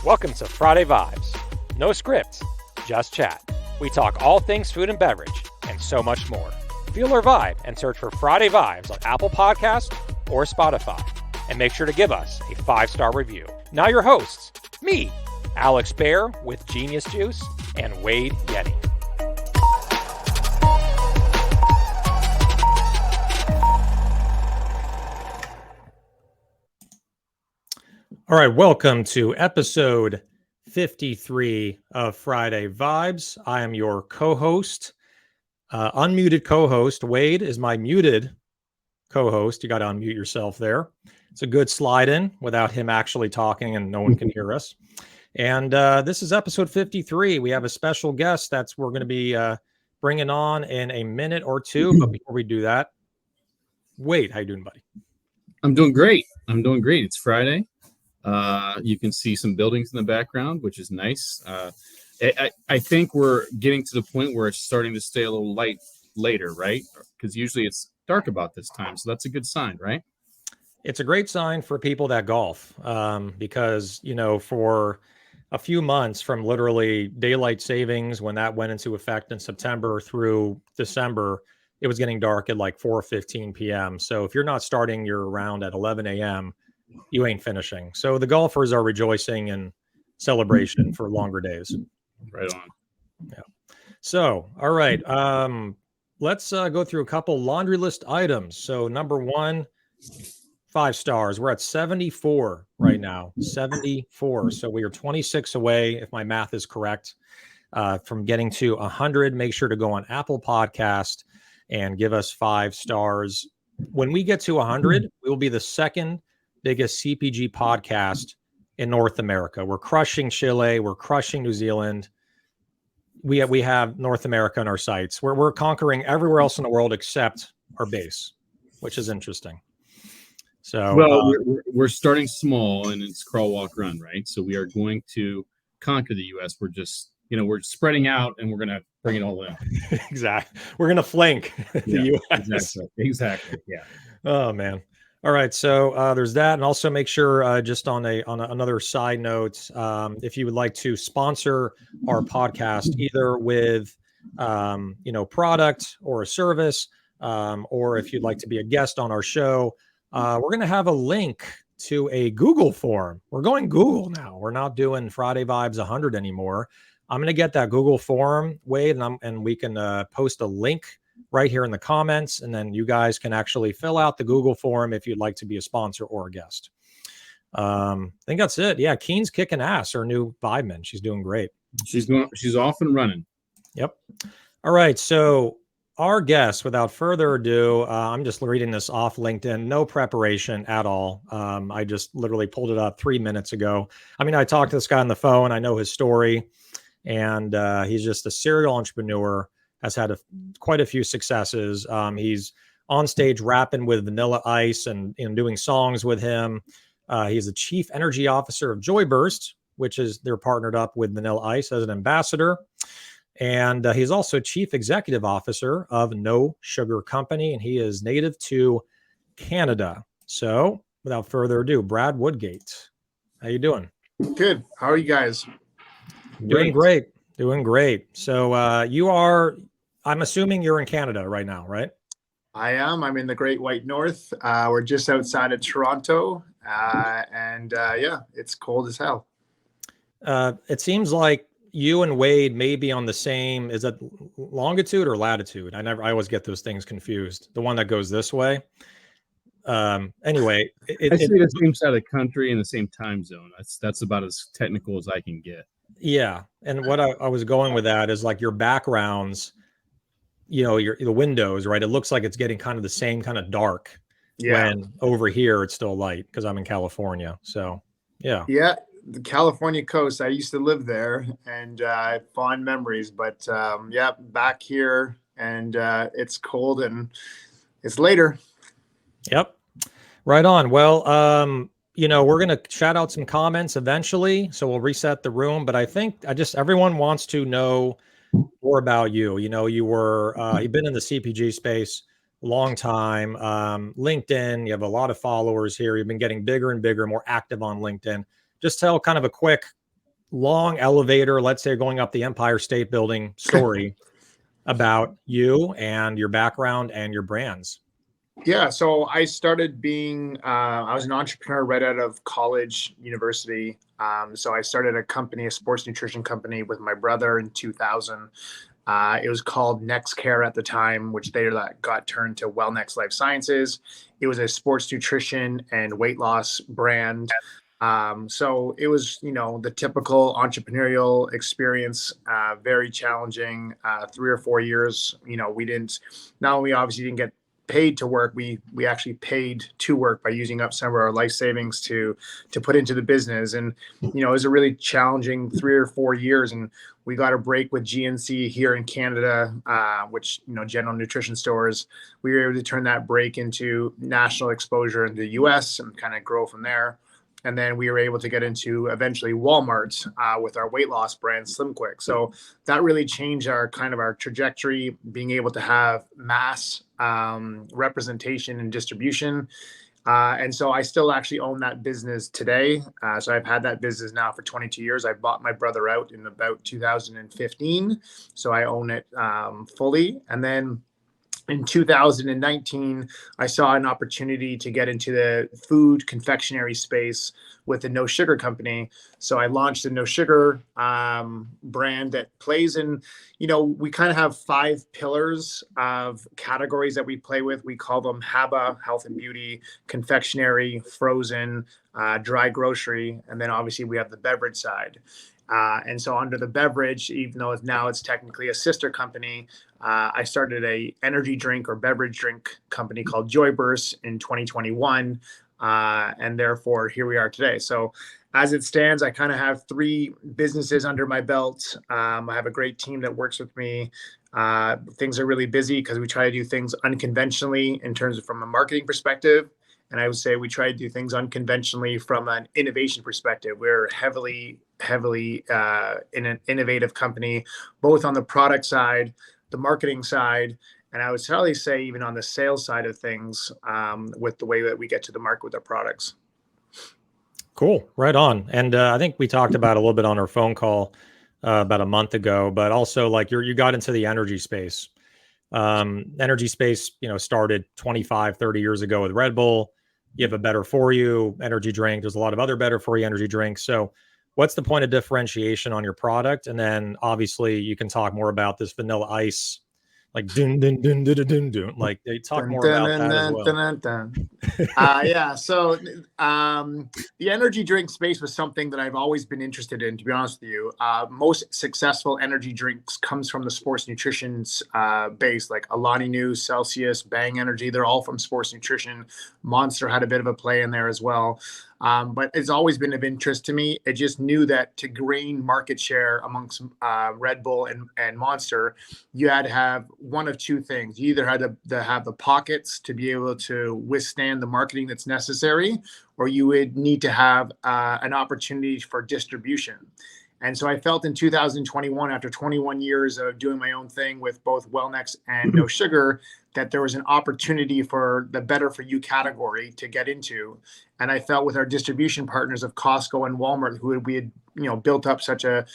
Welcome to Friday Vibes. No script, just chat. We talk all things food and beverage, and so much more. Feel our vibe and search for Friday Vibes on Apple Podcasts or Spotify. And make sure to give us a 5-star review. Now your hosts, me, Alex Bear with Genius Juice, and Wade Yeti. All right, welcome to episode 53 of Friday Vibes. I am your co-host, unmuted co-host. Wade is my muted co-host. You got to unmute yourself there. It's a good slide in without him actually talking and no one can hear us. And this is episode 53. We have a special guest we're going to be bringing on in a minute or two. But before we do that, Wade, how you doing, buddy? I'm doing great. It's Friday. You can see some buildings in the background, which is nice. I think we're getting to the point where it's starting to stay a little light later, right? Because usually it's dark about this time. So that's a good sign, right? It's a great sign for people that golf because, for a few months from literally daylight savings, when that went into effect in September through December, it was getting dark at like 4:15 p.m. So if you're not starting your round at 11 a.m., you ain't finishing. So the golfers are rejoicing in celebration for longer days. Right on. Yeah. So, all right. Let's go through a couple laundry list items. So number one, 5 stars. We're at 74 right now. 74. So we are 26 away, if my math is correct, from getting to 100. Make sure to go on Apple Podcast and give us 5 stars. When we get to 100, we will be the second biggest CPG podcast in North America. We're crushing Chile. We're crushing New Zealand. We have North America on our sites. We're conquering everywhere else in the world except our base, which is interesting. So, well, we're starting small and it's crawl, walk, run, right? So we are going to conquer the U.S. We're just, we're spreading out and we're going to bring it all in. Exactly. We're going to flank the U.S. Exactly. Yeah. Oh, man. All right, so there's that, and also make sure, just on another side note, if you would like to sponsor our podcast, either with product or a service, or if you'd like to be a guest on our show, we're going to have a link to a Google form. We're going Google now. We're not doing Friday Vibes 100 anymore. I'm going to get that Google form, Wade, and we can post a link right here in the comments, and then you guys can actually fill out the Google form if you'd like to be a sponsor or a guest. I think that's it. Yeah, Keen's kicking ass, our new vibeman. She's doing great. She's off and running. Yep. All right, so our guest, without further ado, I'm just reading this off LinkedIn, no preparation at all. I just literally pulled it up 3 minutes ago. I mean, I talked to this guy on the phone. I know his story, and he's just a serial entrepreneur. Has had quite a few successes. He's on stage rapping with Vanilla Ice and doing songs with him. He's the chief energy officer of Joyburst, which is they're partnered up with Vanilla Ice as an ambassador. And he's also chief executive officer of No Sugar Company, and he is native to Canada. So without further ado, Brad Woodgate, how you doing? Good. How are you guys? Doing great. Doing great. So I'm assuming you're in Canada right now, right? I am. I'm in the Great White North. We're just outside of Toronto. It's cold as hell. It seems like you and Wade may be on the same, is it longitude or latitude? I always get those things confused. The one that goes this way. Anyway. I see the same side of the country in the same time zone. That's about as technical as I can get. Yeah. And what I was going with that is like your backgrounds, the windows, right? It looks like it's getting kind of the same kind of dark when over here it's still light because I'm in California. So, yeah. Yeah, the California coast. I used to live there and fond memories. But, back here and it's cold and it's later. Yep. Right on. Well, we're going to shout out some comments eventually. So we'll reset the room. But I think everyone wants to know more about you. You've been in the CPG space a long time. LinkedIn, you have a lot of followers here. You've been getting bigger and bigger, more active on LinkedIn. Just tell kind of a quick long elevator, let's say going up the Empire State Building story about you and your background and your brands. Yeah, so I started I was an entrepreneur right out of college, university. So I started a company, a sports nutrition company with my brother in 2000. It was called Next Care at the time, which they got turned to Wellnex Life Sciences. It was a sports nutrition and weight loss brand. So it was, the typical entrepreneurial experience, very challenging, 3 or 4 years. We didn't, not only obviously didn't get paid to work, we actually paid to work by using up some of our life savings to put into the business. And it was a really challenging 3 or 4 years, and we got a break with GNC here in Canada, which general nutrition stores. We were able to turn that break into national exposure in the US and kind of grow from there. And then we were able to get into eventually Walmart with our weight loss brand Slim Quick. So that really changed our trajectory, being able to have mass representation and distribution. And so I still actually own that business today. So I've had that business now for 22 years. I bought my brother out in about 2015. So I own it fully. And then in 2019, I saw an opportunity to get into the food confectionery space with the No Sugar company. So I launched the No Sugar brand that plays in, we kind of have 5 pillars of categories that we play with. We call them HABA, health and beauty, confectionery, frozen, dry grocery. And then obviously we have the beverage side. And so under the beverage, even though now it's technically a sister company, I started a energy drink or beverage drink company called Joyburst in 2021. And therefore, here we are today. So as it stands, I kind of have 3 businesses under my belt. I have a great team that works with me. Things are really busy because we try to do things unconventionally in terms of from a marketing perspective. And I would say we try to do things unconventionally from an innovation perspective. We're heavily in an innovative company, both on the product side, the marketing side, and I would probably say even on the sales side of things, with the way that we get to the market with our products. Cool. Right on. And I think we talked about a little bit on our phone call about a month ago, but also like you got into the energy space. Energy space, started 25, 30 years ago with Red Bull. You have a better for you energy drink. There's a lot of other better for you energy drinks. So what's the point of differentiation on your product? And then obviously you can talk more about this vanilla ice, like dun dun dun dun dun dun, dun. Like they talk more about that as well. Yeah. So the energy drink space was something that I've always been interested in, to be honest with you. Most successful energy drinks comes from the sports nutrition base, like Alani Nu, Celsius, Bang Energy. They're all from sports nutrition. Monster had a bit of a play in there as well. But it's always been of interest to me. I just knew that to gain market share amongst Red Bull and Monster, you had to have one of 2 things. You either had to have the pockets to be able to withstand the marketing that's necessary, or you would need to have an opportunity for distribution. And so I felt in 2021, after 21 years of doing my own thing with both Wellnex and No Sugar, that there was an opportunity for the better for you category to get into. And I felt with our distribution partners of Costco and Walmart, who we had built up such a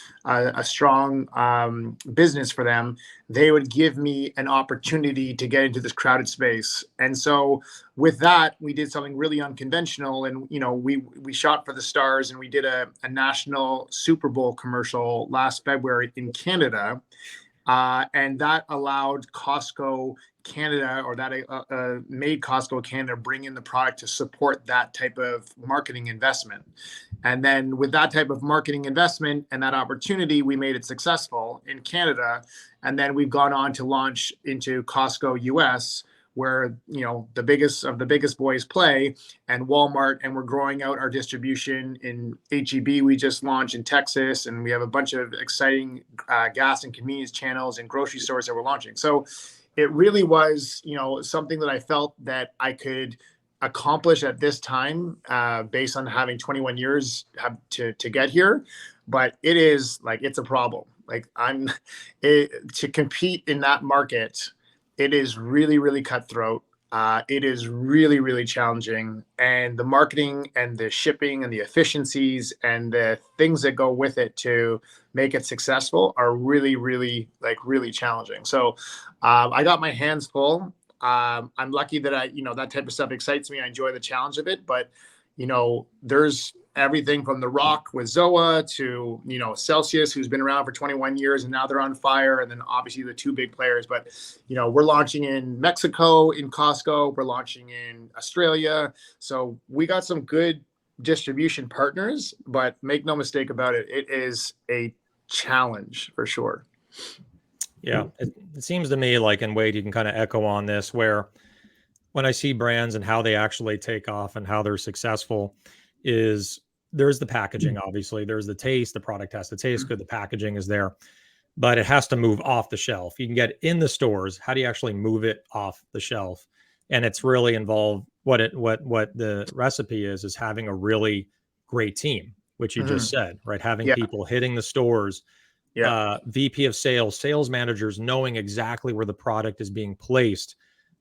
strong business for them, they would give me an opportunity to get into this crowded space. And so with that, we did something really unconventional, and we shot for the stars, and we did a national Super Bowl commercial last February in Canada, and that allowed Costco Canada, or that made Costco Canada bring in the product to support that type of marketing investment. And then with that type of marketing investment and that opportunity, we made it successful in Canada. And then we've gone on to launch into Costco US, where the biggest of the biggest boys play, and Walmart, and we're growing out our distribution in HEB. We just launched in Texas, and we have a bunch of exciting gas and convenience channels and grocery stores that we're launching. So it really was, something that I felt that I could accomplish at this time, based on having 21 years to get here. But it is like, it's a problem. Like to compete in that market, it is really, really cutthroat. It is really, really challenging. And the marketing and the shipping and the efficiencies and the things that go with it to make it successful are really, really, like really challenging. So I got my hands full. I'm lucky that that type of stuff excites me. I enjoy the challenge of it. But, there's everything from The Rock with Zoa to, Celsius, who's been around for 21 years and now they're on fire. And then obviously the two big players. But, we're launching in Mexico in Costco. We're launching in Australia. So we got some good distribution partners, but make no mistake about it, it is a challenge for sure. Yeah, it seems to me like, and Wade, you can kind of echo on this, where when I see brands and how they actually take off and how they're successful is there's the packaging, obviously. There's the taste. The product has to taste good. The packaging is there, but it has to move off the shelf. You can get it in the stores. How do you actually move it off the shelf? And it's really involved. What the recipe is having a really great team, which you just said, right? Having Yeah. people hitting the stores, Yeah. VP of sales, sales managers knowing exactly where the product is being placed,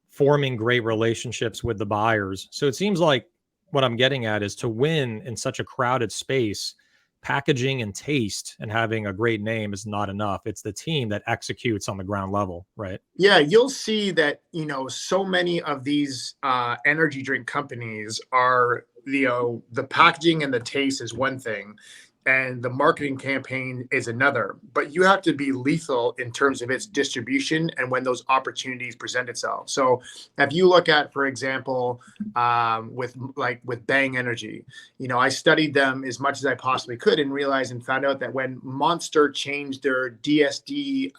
forming great relationships with the buyers. So it seems like what I'm getting at is to win in such a crowded space, packaging and taste and having a great name is not enough. It's the team that executes on the ground level, right? Yeah, you'll see that, so many of these energy drink companies are, the packaging and the taste is one thing, and the marketing campaign is another. But you have to be lethal in terms of its distribution and when those opportunities present itself. So if you look at, for example, with Bang Energy, I studied them as much as I possibly could and realized and found out that when Monster changed their DSD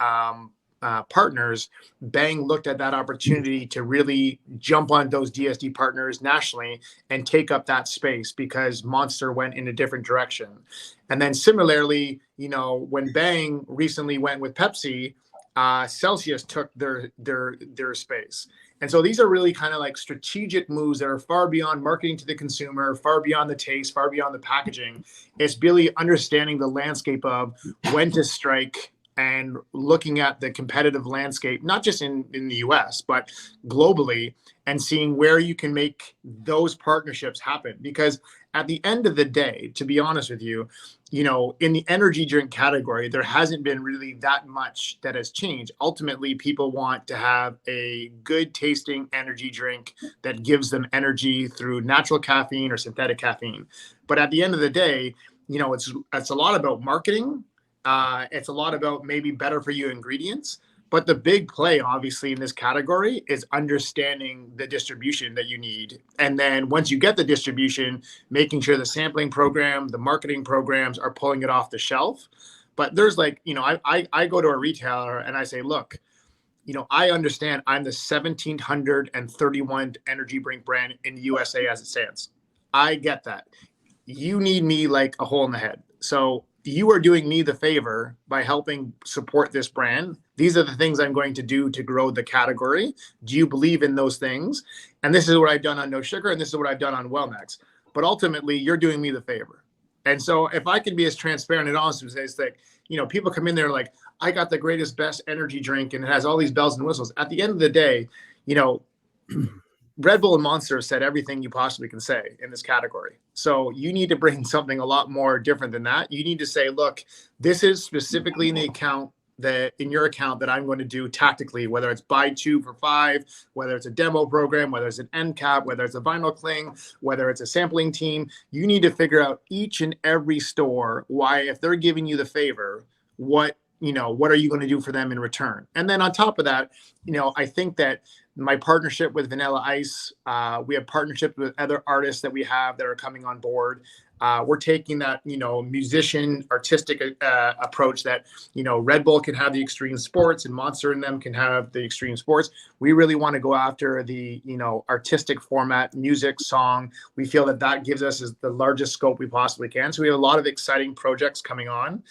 partners, Bang looked at that opportunity to really jump on those DSD partners nationally and take up that space because Monster went in a different direction. And then similarly, when Bang recently went with Pepsi, Celsius took their space. And so these are really kind of like strategic moves that are far beyond marketing to the consumer, far beyond the taste, far beyond the packaging. It's really understanding the landscape of when to strike and looking at the competitive landscape, not just in the US, but globally, and seeing where you can make those partnerships happen. Because at the end of the day, to be honest with you, in the energy drink category, there hasn't been really that much that has changed. Ultimately, people want to have a good tasting energy drink that gives them energy through natural caffeine or synthetic caffeine. But at the end of the day, it's a lot about marketing. It's a lot about maybe better for you ingredients. But the big play, obviously, in this category is understanding the distribution that you need. And then once you get the distribution, making sure the sampling program, the marketing programs are pulling it off the shelf. But there's I go to a retailer and I say, look, I understand I'm the 1731 energy drink brand in the USA as it stands. I get that. You need me like a hole in the head. So you are doing me the favor by helping support this brand. These are the things I'm going to do to grow the category. Do you believe in those things? And this is what I've done on No Sugar, and this is what I've done on Wellnex. But ultimately, you're doing me the favor. And so if I can be as transparent and honest as it's like, people come in there like, I got the greatest, best energy drink, and it has all these bells and whistles. At the end of the day, Red Bull and Monster said everything you possibly can say in this category. So you need to bring something a lot more different than that. You need to say, look, this is specifically in your account that I'm going to do tactically, whether it's buy 2 for 5, whether it's a demo program, whether it's an end cap, whether it's a vinyl cling, whether it's a sampling team. You need to figure out each and every store why, if they're giving you the favor, what are you going to do for them in return? And then on top of that, I think that my partnership with Vanilla Ice, we have partnerships with other artists that we have that are coming on board. We're taking that, musician artistic approach that, Red Bull can have the extreme sports and Monster and them can have the extreme sports. We really want to go after the, artistic format, music, song. We feel that gives us the largest scope we possibly can. So we have a lot of exciting projects coming on.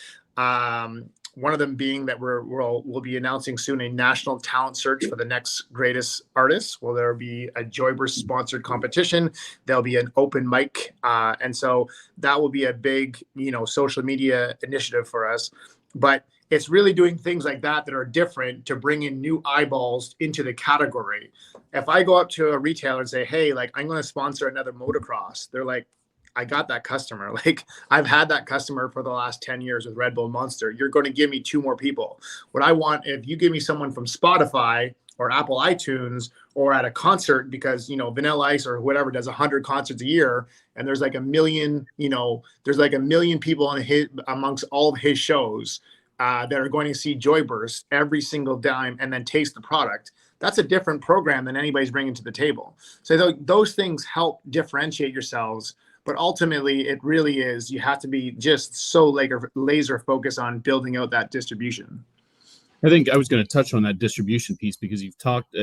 One of them being that we'll be announcing soon a national talent search for the next greatest artists. Well, there'll be a Joyburst sponsored competition. There'll be an open mic. And so that will be a big, social media initiative for us. But it's really doing things like that are different to bring in new eyeballs into the category. If I go up to a retailer and say, hey, like, I'm going to sponsor another motocross, they're like, I got that customer. Like, I've had that customer for the last 10 years with Red Bull Monster. You're going to give me 2 more people. What I want, if you give me someone from Spotify or Apple iTunes or at a concert, because, you know, Vanilla Ice or whatever does 100 concerts a year, and there's like a million, you know, there's like a million people in his, amongst all of his shows that are going to see Joyburst every single dime and then taste the product. That's a different program than anybody's bringing to the table. So those things help differentiate yourselves. But ultimately, it really is, you have to be just so laser focused on building out that distribution. I think I was going to touch on that distribution piece because you've talked,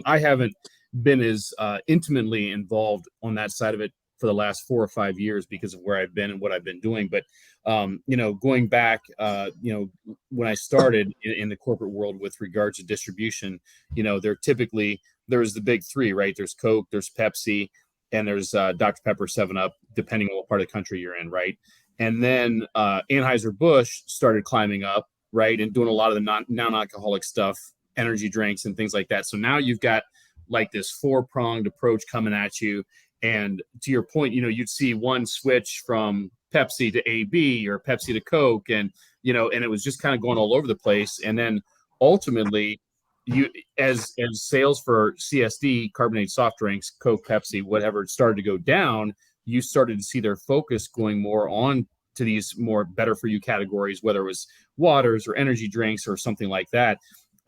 I haven't been as intimately involved on that side of it for the last 4 or 5 years because of where I've been and what I've been doing. But, going back, when I started in the corporate world with regards to distribution, there's the big 3, right? There's Coke, there's Pepsi, and there's Dr. Pepper, 7-Up, depending on what part of the country you're in, right? And then Anheuser-Busch started climbing up, right, and doing a lot of the non-alcoholic stuff, energy drinks and things like that. So now you've got like this 4-pronged approach coming at you. And to your point, you'd see one switch from Pepsi to AB or Pepsi to Coke, and and it was just kind of going all over the place. And then ultimately, you as sales for CSD, carbonated soft drinks, Coke, Pepsi, whatever, started to go down, you started to see their focus going more on to these more better for you categories, whether it was waters or energy drinks or something like that.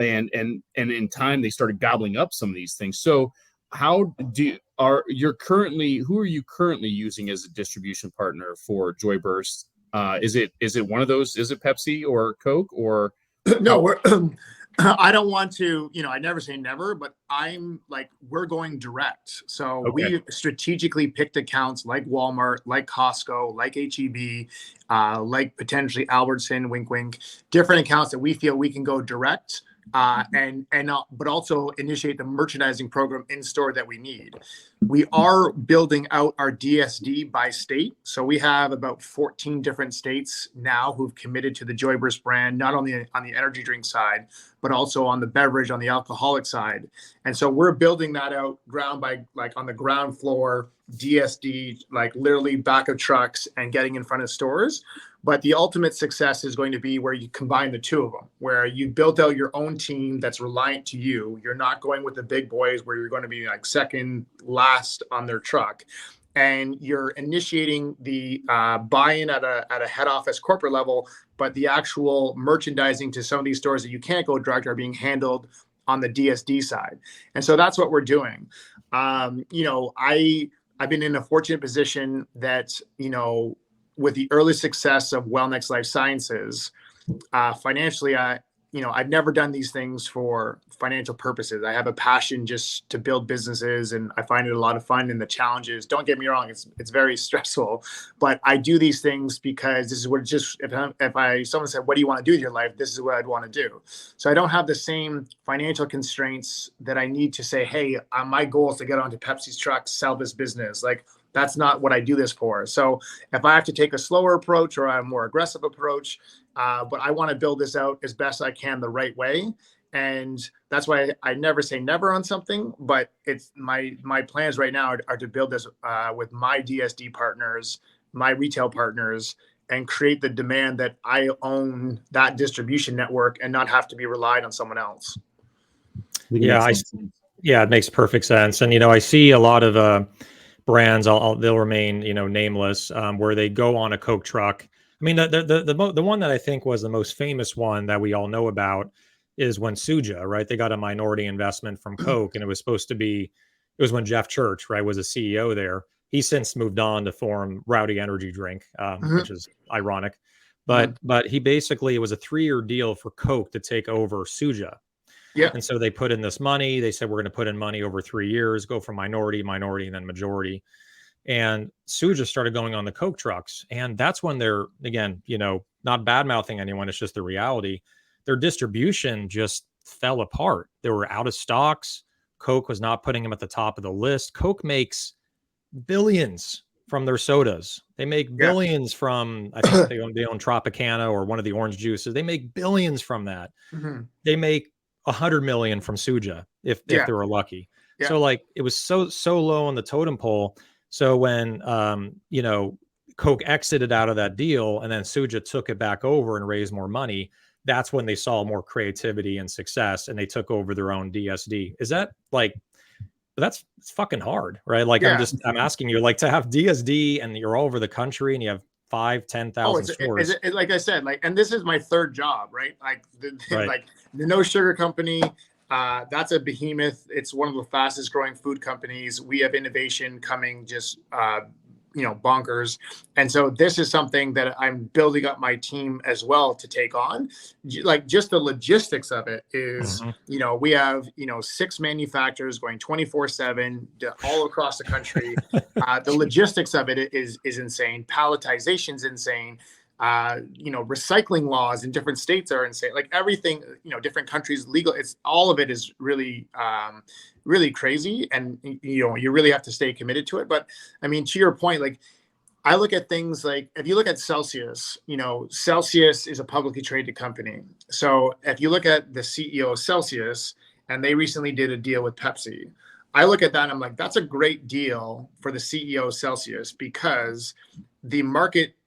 And in time, they started gobbling up some of these things. So who are you currently using as a distribution partner for Joyburst? Is it one of those? Is it Pepsi or Coke or? No, I don't want to, I never say never, but we're going direct. So Okay. We strategically picked accounts like Walmart, like Costco, like HEB, like potentially Albertson, wink, wink, different accounts that we feel we can go direct. But also initiate the merchandising program in store that we need. We are building out our DSD by state. So we have about 14 different states now who've committed to the Joyburst brand, not only on the energy drink side, but also on the beverage, on the alcoholic side. And so we're building that out on the ground floor, DSD, like literally back of trucks and getting in front of stores. But the ultimate success is going to be where you combine the 2 of them, where you built out your own team that's reliant to you. You're not going with the big boys where you're going to be like second last on their truck. And you're initiating the buy-in at a head office corporate level, but the actual merchandising to some of these stores that you can't go direct are being handled on the DSD side. And so that's what we're doing. I've been in a fortunate position that, with the early success of Wellnex Life Sciences, financially, I've never done these things for financial purposes. I have a passion just to build businesses, and I find it a lot of fun. And the challenges, don't get me wrong, it's very stressful, but I do these things because this is what if someone said, what do you want to do with your life? This is what I'd want to do. So I don't have the same financial constraints that I need to say, hey, my goal is to get onto Pepsi's truck, sell this business. Like, that's not what I do this for. So if I have to take a slower approach or a more aggressive approach, but I want to build this out as best I can the right way. And that's why I never say never on something, but it's my plans right now are to build this with my DSD partners, my retail partners, and create the demand that I own that distribution network and not have to be relied on someone else. Yeah, it makes perfect sense. And, I see a lot of brands, they'll remain, nameless, where they go on a Coke truck. I mean, the one that I think was the most famous one that we all know about is when Suja, right? They got a minority investment from Coke, and it was when Jeff Church, right, was a CEO there. He's since moved on to form Rowdy Energy Drink, which is ironic. But he basically, it was a 3-year deal for Coke to take over Suja. Yeah. And so they put in this money. They said, we're going to put in money over 3 years, go from minority, and then majority. And Suja started going on the Coke trucks. And that's when they're, again, not bad mouthing anyone. It's just the reality. Their distribution just fell apart. They were out of stocks. Coke was not putting them at the top of the list. Coke makes billions from their sodas. They make Yeah. billions from, I think they own Tropicana or one of the orange juices. They make billions from that. Mhm. They make 100 million from Suja if Yeah. they were lucky. Yeah. So like it was so low on the totem pole. So when Coke exited out of that deal and then Suja took it back over and raised more money, that's when they saw more creativity and success and they took over their own DSD. Is that like it's fucking hard, right? Like Yeah. I'm asking you, like, to have DSD and you're all over the country and you have 10,000 stores. Like I said, like, and this is my third job, right? Like Right. like the No Sugar Company, that's a behemoth. It's one of the fastest growing food companies. We have innovation coming just bonkers. And so this is something that I'm building up my team as well to take on. Like just the logistics of it is, Mhm. we have, 6 manufacturers going 24/7 all across the country. The logistics of it is insane. Palletization's insane. Recycling laws in different states are insane. Like everything, different countries legal. It's all of it is really, really crazy, and you really have to stay committed to it. But I mean, to your point, like I look at things like if you look at Celsius, Celsius is a publicly traded company. So if you look at the CEO of Celsius, and they recently did a deal with Pepsi, I look at that and I'm like, that's a great deal for the CEO of Celsius because the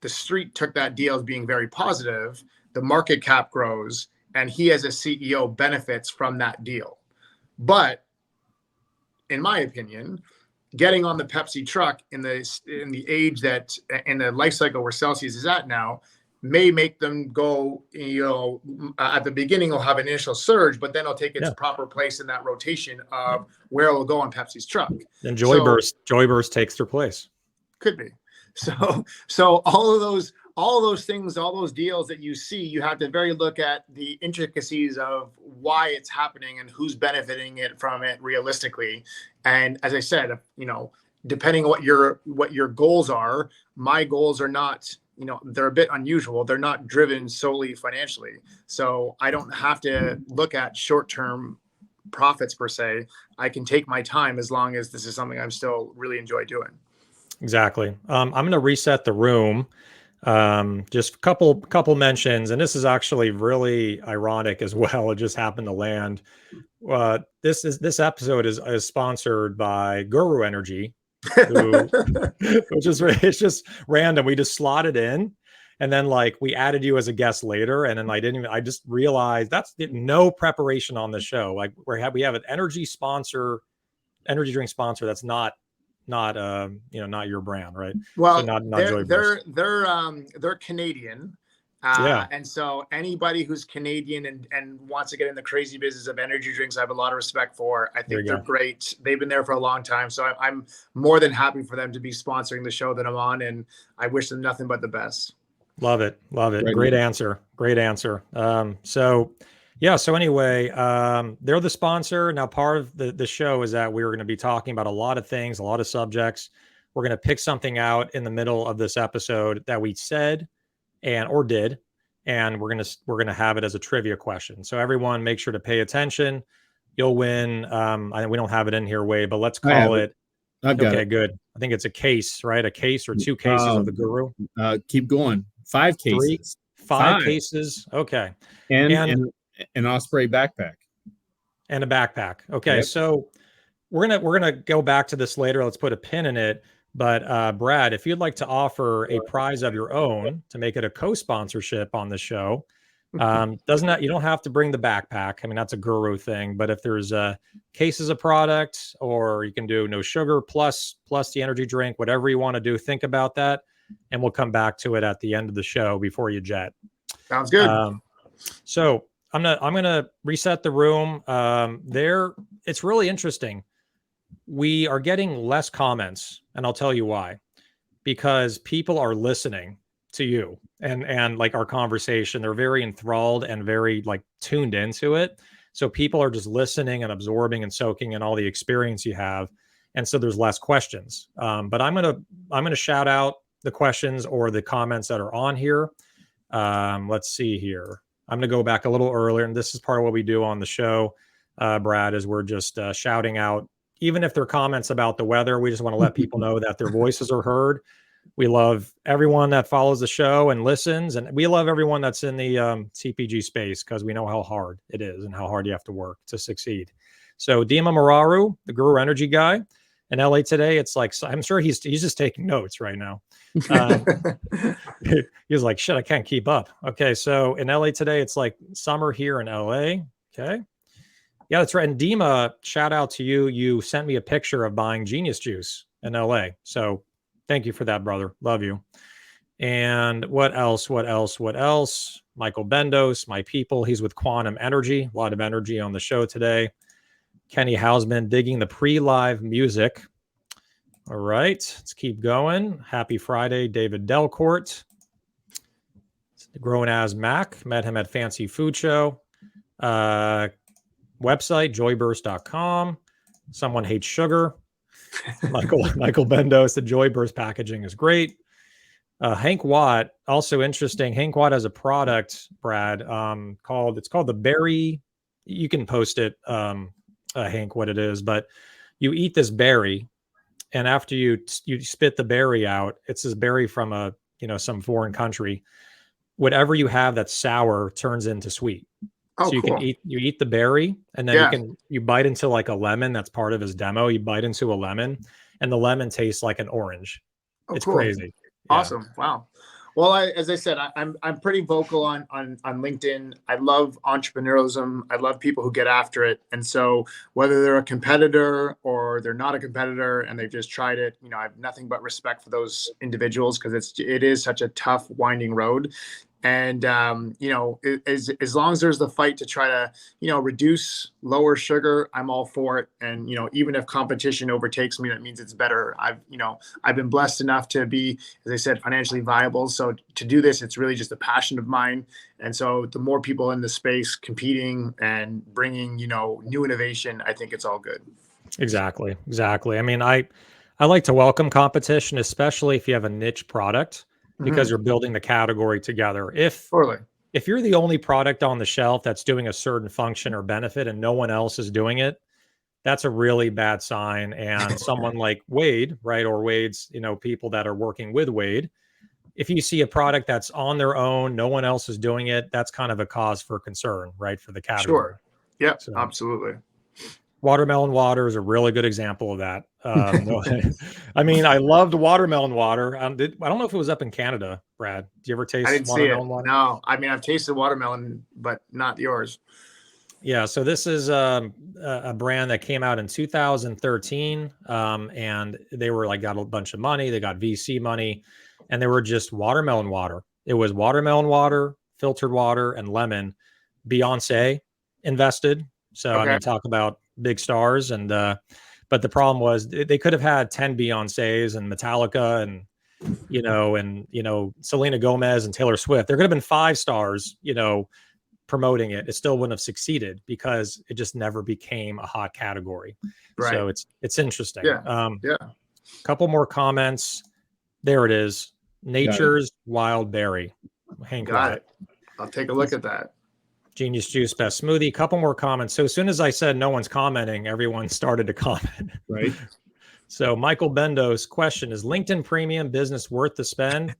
street took that deal as being very positive. The market cap grows, and he as a CEO benefits from that deal. But in my opinion, getting on the Pepsi truck in the age that in the life cycle where Celsius is at now may make them go, at the beginning it'll have an initial surge, but then it'll take its proper place in that rotation of where it'll go on Pepsi's truck. And Joyburst takes their place. Could be. So all those things, all those deals that you see, you have to very look at the intricacies of why it's happening and who's benefiting from it realistically. And as I said, depending on what your goals are, my goals are not, they're a bit unusual. They're not driven solely financially. So I don't have to look at short-term profits per se. I can take my time as long as this is something I'm still really enjoy doing. Exactly. I'm going to reset the room. Just a couple mentions, and this is actually really ironic as well. It just happened to land. This episode is sponsored by Guru Energy, it's just random. We just slotted in, and then like we added you as a guest later, and then I just realized that's no preparation on the show. Like we have an energy drink sponsor that's not your brand, right? Well, so not Joyburst. They're Canadian. Yeah. And so anybody who's Canadian and wants to get in the crazy business of energy drinks, I have a lot of respect for. I think they're great. They've been there for a long time. So I'm more than happy for them to be sponsoring the show that I'm on. And I wish them nothing but the best. Love it. Great answer. So anyway, they're the sponsor. Now, part of the show is that we're going to be talking about a lot of things, a lot of subjects. We're going to pick something out in the middle of this episode that we said or did, and we're going to have it as a trivia question. So everyone make sure to pay attention. You'll win. We don't have it in here, Wade, but let's call it. I've got it. Good. I think it's a case, right? A case or 2 cases of the Guru. Keep going. 5 cases. 5 cases. Okay. And an Osprey backpack. And a backpack. Okay. Yep. So we're gonna go back to this later. Let's put a pin in it. But Brad, if you'd like to offer a prize of your own to make it a co-sponsorship on the show, you don't have to bring the backpack. I mean, that's a Guru thing. But if there's cases of product, or you can do no sugar plus the energy drink, whatever you want to do, think about that, and we'll come back to it at the end of the show before you jet. Sounds good. So I'm gonna reset the room. It's really interesting. We are getting less comments, and I'll tell you why. Because people are listening to you and like our conversation. They're very enthralled and very like tuned into it. So people are just listening and absorbing and soaking in all the experience you have. And so there's less questions. But I'm gonna shout out the questions or the comments that are on here. Let's see here. I'm going to go back a little earlier, and this is part of what we do on the show, Brad, is we're just shouting out, even if they're comments about the weather, we just want to let people know that their voices are heard. We love everyone that follows the show and listens, and we love everyone that's in the CPG space because we know how hard it is and how hard you have to work to succeed. So Dima Mararu, the Guru Energy guy in LA today, it's like, I'm sure he's just taking notes right now. He's like, shit, I can't keep up. Okay, so in LA today, it's like summer here in LA. Okay. Yeah, that's right. And Dima, shout out to you. You sent me a picture of buying Genius Juice in LA. So thank you for that, brother. Love you. And what else? What else? What else? Michael Bendos, my people. He's with Quantum Energy. A lot of energy on the show today. Kenny Hausman digging the pre-live music. All right, let's keep going. Happy Friday, David Delcourt. Grown as Mac. Met him at Fancy Food Show. Website, joyburst.com. Someone hates sugar. Michael Bendos, the Joyburst packaging is great. Hank Watt, also interesting. Hank Watt has a product, Brad, called the berry. You can post it, Hank, what it is, but you eat this berry, and after you spit the berry out, it's this berry from some foreign country. Whatever you have that's sour turns into sweet. Oh, so you cool. can eat the berry, and then you bite into like a lemon. That's part of his demo. You bite into a lemon, and the lemon tastes like an orange. Oh, it's cool. crazy. Awesome. Yeah. Wow. Well, as I said, I'm pretty vocal on LinkedIn. I love entrepreneurialism. I love people who get after it. And so whether they're a competitor or they're not a competitor and they've just tried it, I have nothing but respect for those individuals because it is such a tough, winding road. And, as long as there's the fight to try to, reduce, lower sugar, I'm all for it. And, even if competition overtakes me, that means it's better. I've been blessed enough to be, as I said, financially viable. So to do this, it's really just a passion of mine. And so the more people in the space competing and bringing, new innovation, I think it's all good. Exactly. I mean, I like to welcome competition, especially if you have a niche product, because you're building the category together. If you're the only product on the shelf that's doing a certain function or benefit and no one else is doing it, that's a really bad sign. And someone like Wade, right, or Wade's, people that are working with Wade, if you see a product that's on their own, no one else is doing it, that's kind of a cause for concern, right, for the category. Sure. Yeah, so, absolutely. Watermelon water is a really good example of that. I mean, I loved watermelon water. I don't know if it was up in Canada, Brad. Did you ever taste watermelon water? No, I mean, I've tasted watermelon, but not yours. Yeah, so this is a brand that came out in 2013, and they were got a bunch of money. They got VC money, and they were just watermelon water. It was watermelon water, filtered water, and lemon. Beyonce invested. So I mean, talk about big stars. And but the problem was they could have had 10 Beyoncés and Metallica and Selena Gomez and Taylor Swift. There could have been 5 stars, promoting it. It still wouldn't have succeeded because it just never became a hot category. Right. So it's interesting. Yeah. Couple more comments. There it is. Nature's Wild Berry. Hank got it. I'll take a look at that. Genius Juice Best Smoothie. Couple more comments. So as soon as I said no one's commenting, everyone started to comment. Right. So Michael Bendos question, is LinkedIn Premium business worth the spend?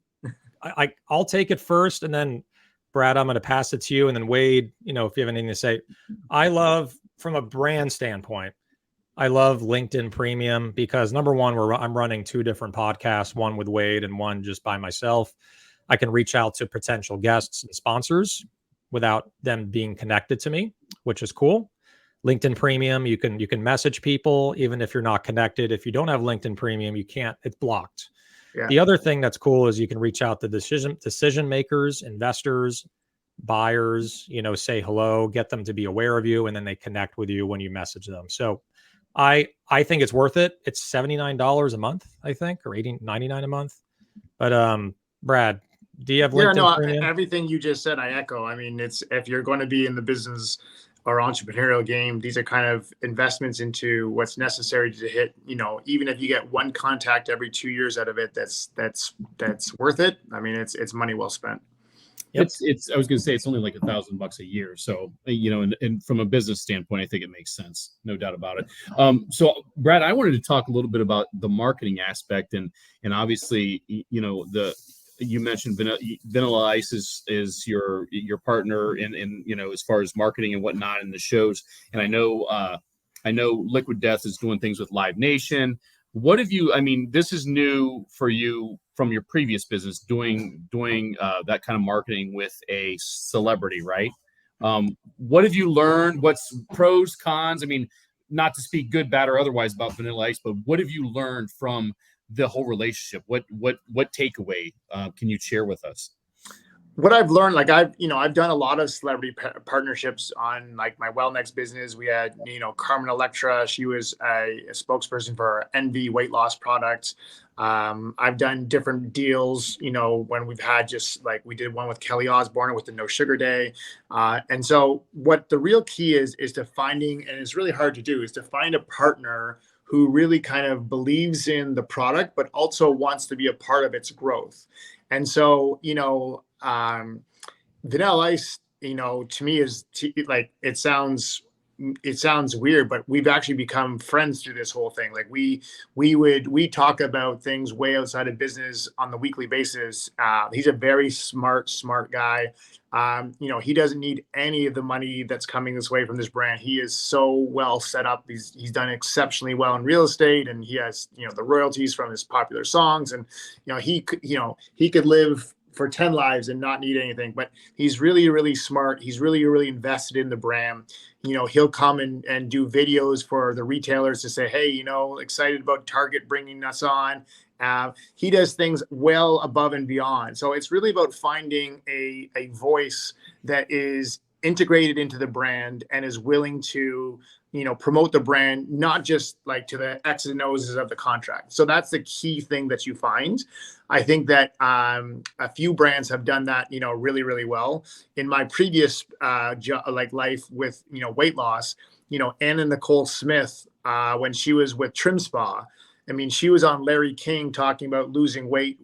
I'll take it first, and then Brad, I'm going to pass it to you, and then Wade, if you have anything to say. I love, from a brand standpoint, I love LinkedIn Premium because number one, I'm running 2 different podcasts, one with Wade and one just by myself. I can reach out to potential guests and sponsors without them being connected to me, which is cool. LinkedIn Premium, you can message people even if you're not connected. If you don't have LinkedIn Premium, you can't. It's blocked. Yeah. The other thing that's cool is you can reach out to decision makers, investors, buyers. Say hello, get them to be aware of you, and then they connect with you when you message them. So, I think it's worth it. It's $79 a month, I think, or $99 a month. But Brad, do you have LinkedIn Premium? Everything you just said, I echo. I mean, it's if you're going to be in the business or entrepreneurial game, these are kind of investments into what's necessary to hit, even if you get one contact every 2 years out of it, that's worth it. I mean, it's money well spent. Yep. I was going to say it's only like $1,000 a year. So, and from a business standpoint, I think it makes sense. No doubt about it. So Brad, I wanted to talk a little bit about the marketing aspect and obviously, you mentioned Vanilla Ice is your partner in as far as marketing and whatnot in the shows. And I know Liquid Death is doing things with Live Nation. What have you? I mean, this is new for you from your previous business, doing that kind of marketing with a celebrity, right? What have you learned? What's pros, cons? I mean, not to speak good, bad, or otherwise about Vanilla Ice, but what have you learned from the whole relationship? What takeaway can you share with us? What I've learned, like I've done a lot of celebrity partnerships on like my Wellnex business. We had, Carmen Electra. She was a spokesperson for our Envy weight loss products. I've done different deals, when we've had just like we did one with Kelly Osbourne with the No Sugar Day. And so what the real key is to finding, and it's really hard to do, is to find a partner who really kind of believes in the product, but also wants to be a part of its growth. And so, Vanilla Ice, to me is like, it sounds weird, but we've actually become friends through this whole thing. Like we talk about things way outside of business on the weekly basis. He's a very smart guy. He doesn't need any of the money that's coming this way from this brand. He is so well set up. He's done exceptionally well in real estate, and he has, the royalties from his popular songs. And, he could live for 10 lives and not need anything, but he's really, really smart. He's really, really invested in the brand. He'll come and do videos for the retailers to say, hey, excited about Target bringing us on. He does things well above and beyond. So it's really about finding a voice that is integrated into the brand and is willing to, promote the brand, not just like to the X's and O's of the contract. So that's the key thing that you find. I think that a few brands have done that, really, really well. In my previous life with, weight loss, Anna Nicole Smith, when she was with Trim Spa, I mean, she was on Larry King talking about losing weight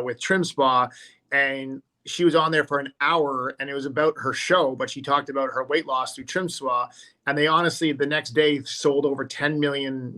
with Trim Spa, and she was on there for an hour, and it was about her show, but she talked about her weight loss through Trim Spa. And they honestly, the next day, sold over $10 million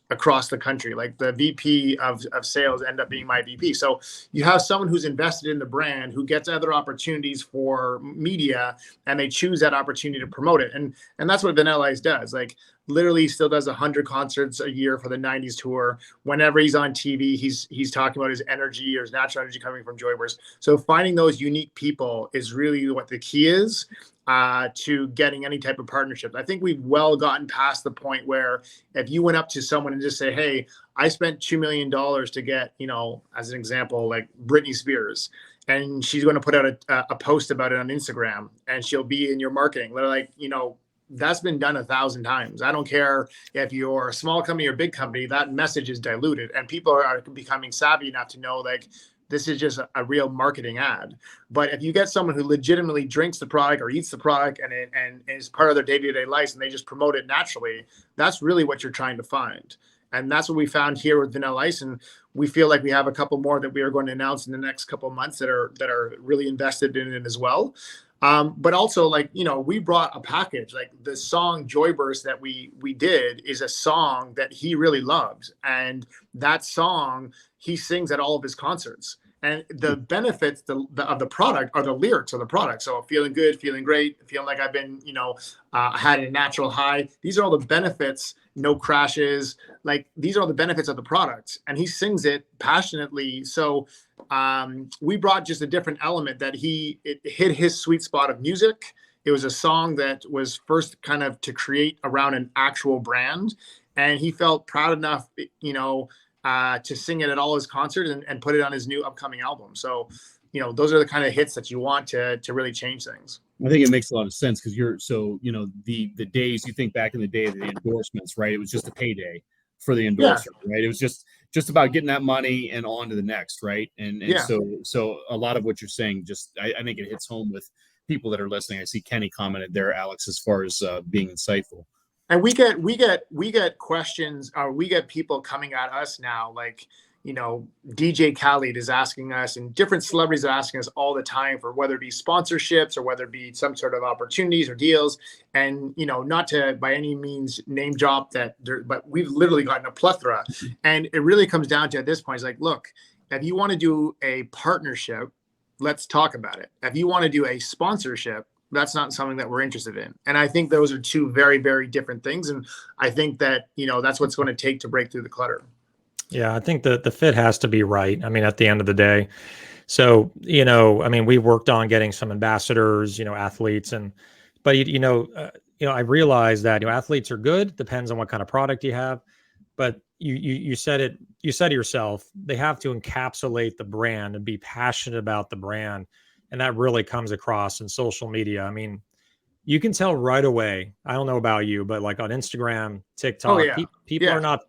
across the country. Like the VP of sales ended up being my VP. So you have someone who's invested in the brand, who gets other opportunities for media, and they choose that opportunity to promote it. And that's what Vanilla Ice does. Like literally still does 100 concerts a year for the 90s tour. Whenever he's on TV, he's talking about his energy or his natural energy coming from Joyburst. So finding those unique people is really what the key is to getting any type of partnership. I think we've well gotten past the point where if you went up to someone and just say, hey, I spent $2 million to get, as an example, like Britney Spears, and she's going to put out a post about it on Instagram, and she'll be in your marketing. They're like, that's been done 1,000 times. I don't care if you're a small company or big company, that message is diluted, and people are becoming savvy enough to know, like, this is just a real marketing ad. But if you get someone who legitimately drinks the product or eats the product and is part of their day-to-day life, and they just promote it naturally, that's really what you're trying to find. And that's what we found here with Vanilla Ice. And we feel like we have a couple more that we are going to announce in the next couple of months that are really invested in it as well. But also, like, we brought a package. Like the song Joyburst that we did is a song that he really loves. And that song he sings at all of his concerts. And the benefits of the product are the lyrics of the product. So feeling good, feeling great, feeling like I've been, had a natural high. These are all the benefits, no crashes. Like these are all the benefits of the product. And he sings it passionately. So we brought just a different element that it hit his sweet spot of music. It was a song that was first kind of to create around an actual brand. And he felt proud enough, to sing it at all his concerts and put it on his new upcoming album. So, those are the kind of hits that you want to really change things. I think it makes a lot of sense because the days you think back in the day of the endorsements, right? It was just a payday for the endorser, right? It was just about getting that money and on to the next, right? And so a lot of what you're saying, I think it hits home with people that are listening. I see Kenny commented there, Alex, as far as being insightful. And we get questions, or we get people coming at us now, like, DJ Khaled is asking us, and different celebrities are asking us all the time for whether it be sponsorships or whether it be some sort of opportunities or deals. And, not to by any means name drop that, but we've literally gotten a plethora. And it really comes down to, at this point, it's like, look, if you want to do a partnership, let's talk about it. If you want to do a sponsorship, that's not something that we're interested in. And I think those are two very, very different things. And I think that, that's what's going to take to break through the clutter. Yeah, I think the fit has to be right. I mean, at the end of the day. So, we worked on getting some ambassadors, athletes, but I realized that, athletes are good, depends on what kind of product you have. But you said it yourself, they have to encapsulate the brand and be passionate about the brand. And that really comes across in social media. I mean, you can tell right away. I don't know about you, but like on Instagram, TikTok, Oh, yeah.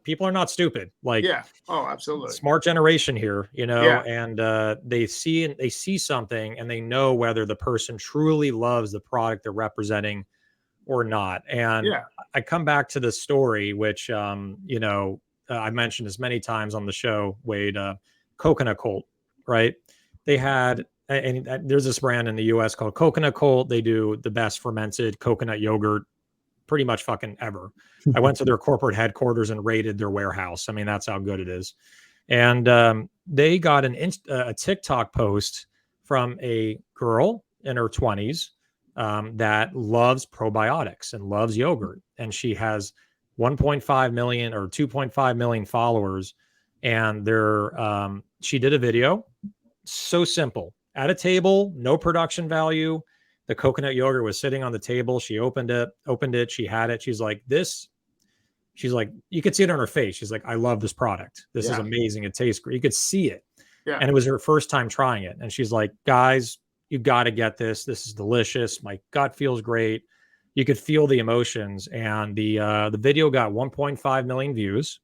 people are not stupid. Like, yeah. Oh, absolutely. Smart generation here, Yeah. and they see something and they know whether the person truly loves the product they're representing or not. And Yeah. I come back to the story, which, I mentioned as many times on the show, Wade, Coconut Cult, right? They had, and there's this brand in the US called Coconut Cult. They do the best fermented coconut yogurt pretty much fucking ever. I went to their corporate headquarters and raided their warehouse. I mean, that's how good it is. And they got a TikTok post from a girl in her 20s that loves probiotics and loves yogurt. And she has 1.5 million or 2.5 million followers. And she did a video. So simple. At a table, no production value. The coconut yogurt was sitting on the table. She opened it. She had it. She's like, you could see it on her face. She's like, I love this product. This is amazing. It tastes great. You could see it. Yeah. And it was her first time trying it. And she's like, guys, you got to get this. This is delicious. My gut feels great. You could feel the emotions. And the video got 1.5 million views,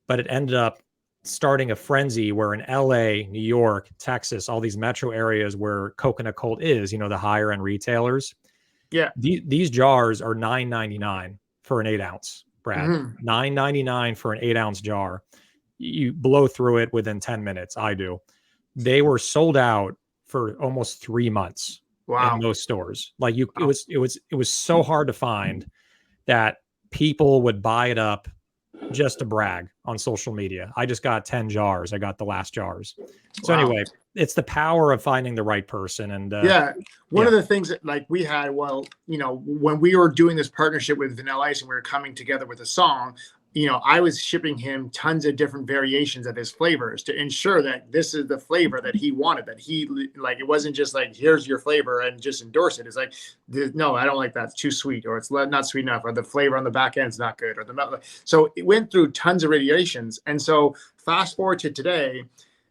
but it ended up starting a frenzy where in LA, New York, Texas, all these metro areas where Coconut Cult is, the higher end retailers. Yeah. These jars are $9.99 for an 8-ounce, Brad. Mm-hmm. $9.99 for an 8-ounce jar. You blow through it within 10 minutes. I do. They were sold out for almost 3 months. Wow. In most stores. Like it was so hard to find that people would buy it up just to brag on social media. I just got 10 jars. I got the last jars. So anyway, it's the power of finding the right person. And one of the things that like we had, when we were doing this partnership with Vanilla Ice and we were coming together with a song, I was shipping him tons of different variations of his flavors to ensure that this is the flavor that he wanted, that he like, it wasn't just like, here's your flavor and just endorse it. It's like, no, I don't like that. It's too sweet, or it's not sweet enough, or the flavor on the back end is not good, or so it went through tons of variations. And so fast forward to today,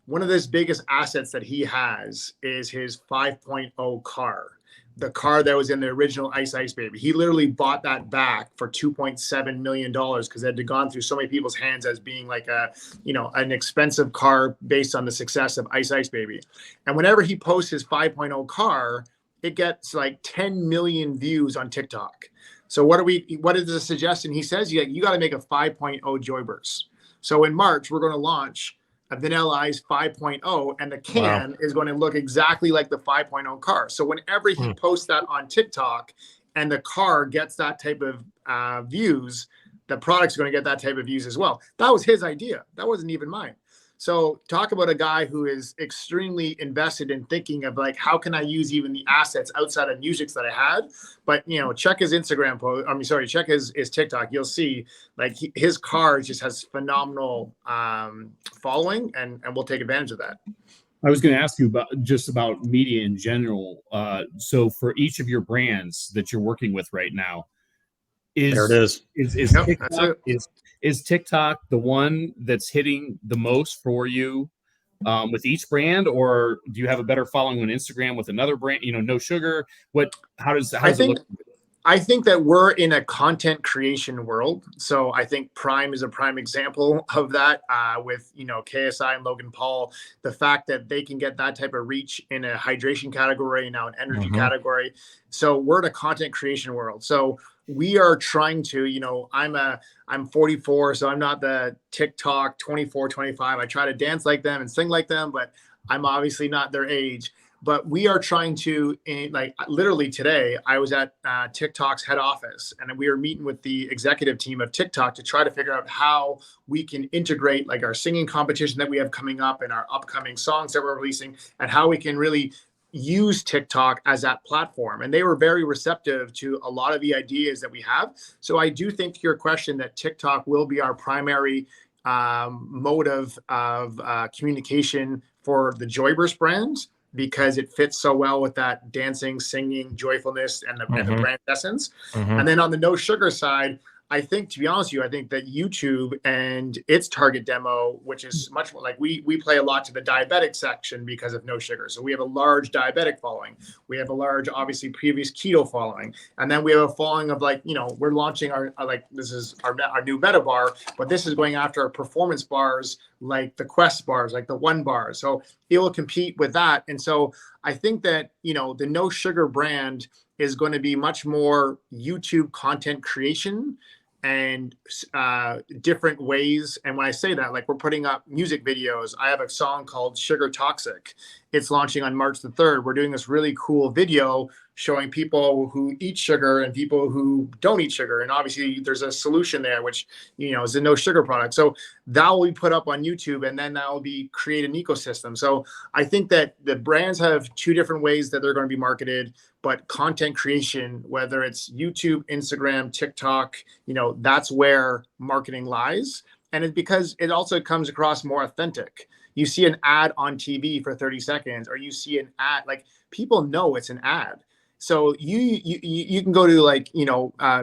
one of his biggest assets that he has is his 5.0 car. The car that was in the original Ice Baby. He literally bought that back for $2.7 million because it had gone through so many people's hands as being like an expensive car based on the success of Ice Baby. And whenever he posts his 5.0 car, it gets like 10 million views on TikTok. So what is the suggestion? He says, you got to make a 5.0 Joyburst. So in March, we're going to launch a Vanilla Ice 5.0, and the can is going to look exactly like the 5.0 car. So whenever he posts that on TikTok and the car gets that type of views, the product's going to get that type of views as well. That was his idea. That wasn't even mine. So talk about a guy who is extremely invested in thinking of like, how can I use even the assets outside of music that I had? But, check his Instagram post. Check his TikTok. You'll see like his car just has phenomenal following, and we'll take advantage of that. I was going to ask you about media in general. So for each of your brands that you're working with right now, there it is. Is TikTok the one that's hitting the most for you with each brand, or do you have a better following on Instagram with another brand? No sugar. How does it look? I think that we're in a content creation world. So I think Prime is a prime example of that with, KSI and Logan Paul, the fact that they can get that type of reach in a hydration category, now an energy category. So we're in a content creation world. So we are trying to, I'm 44, so I'm not the TikTok 24, 25. I try to dance like them and sing like them, but I'm obviously not their age. But we are trying to, like, literally today, I was at TikTok's head office, and we were meeting with the executive team of TikTok to try to figure out how we can integrate, like, our singing competition that we have coming up and our upcoming songs that we're releasing, and how we can really use TikTok as that platform. And they were very receptive to a lot of the ideas that we have. So I do think, to your question, that TikTok will be our primary mode of communication for the Joyburst brands, because it fits so well with that dancing, singing, joyfulness, and the brand essence. And then on the no sugar side, I think, to be honest with you, I think that YouTube and its target demo, which is much more like, we play a lot to the diabetic section because of no sugar. So we have a large diabetic following. We have a large, obviously, previous keto following. And then we have a following of, like, we're launching our like, this is our new Meta bar, but this is going after our performance bars, like the Quest bars, like the One bar. So it will compete with that. And so I think that, the no sugar brand is going to be much more YouTube content creation and different ways. And when I say that, like, we're putting up music videos. I have a song called Sugar Toxic. It's launching on March the 3rd. We're doing this really cool video showing people who eat sugar and people who don't eat sugar. And obviously there's a solution there, which, is a no sugar product. So that will be put up on YouTube, and then that will be create an ecosystem. So I think that the brands have two different ways that they're going to be marketed, but content creation, whether it's YouTube, Instagram, TikTok, that's where marketing lies. And it's because it also comes across more authentic. You see an ad on TV for 30 seconds, or you see an ad, like, people know it's an ad. So you can go to, like,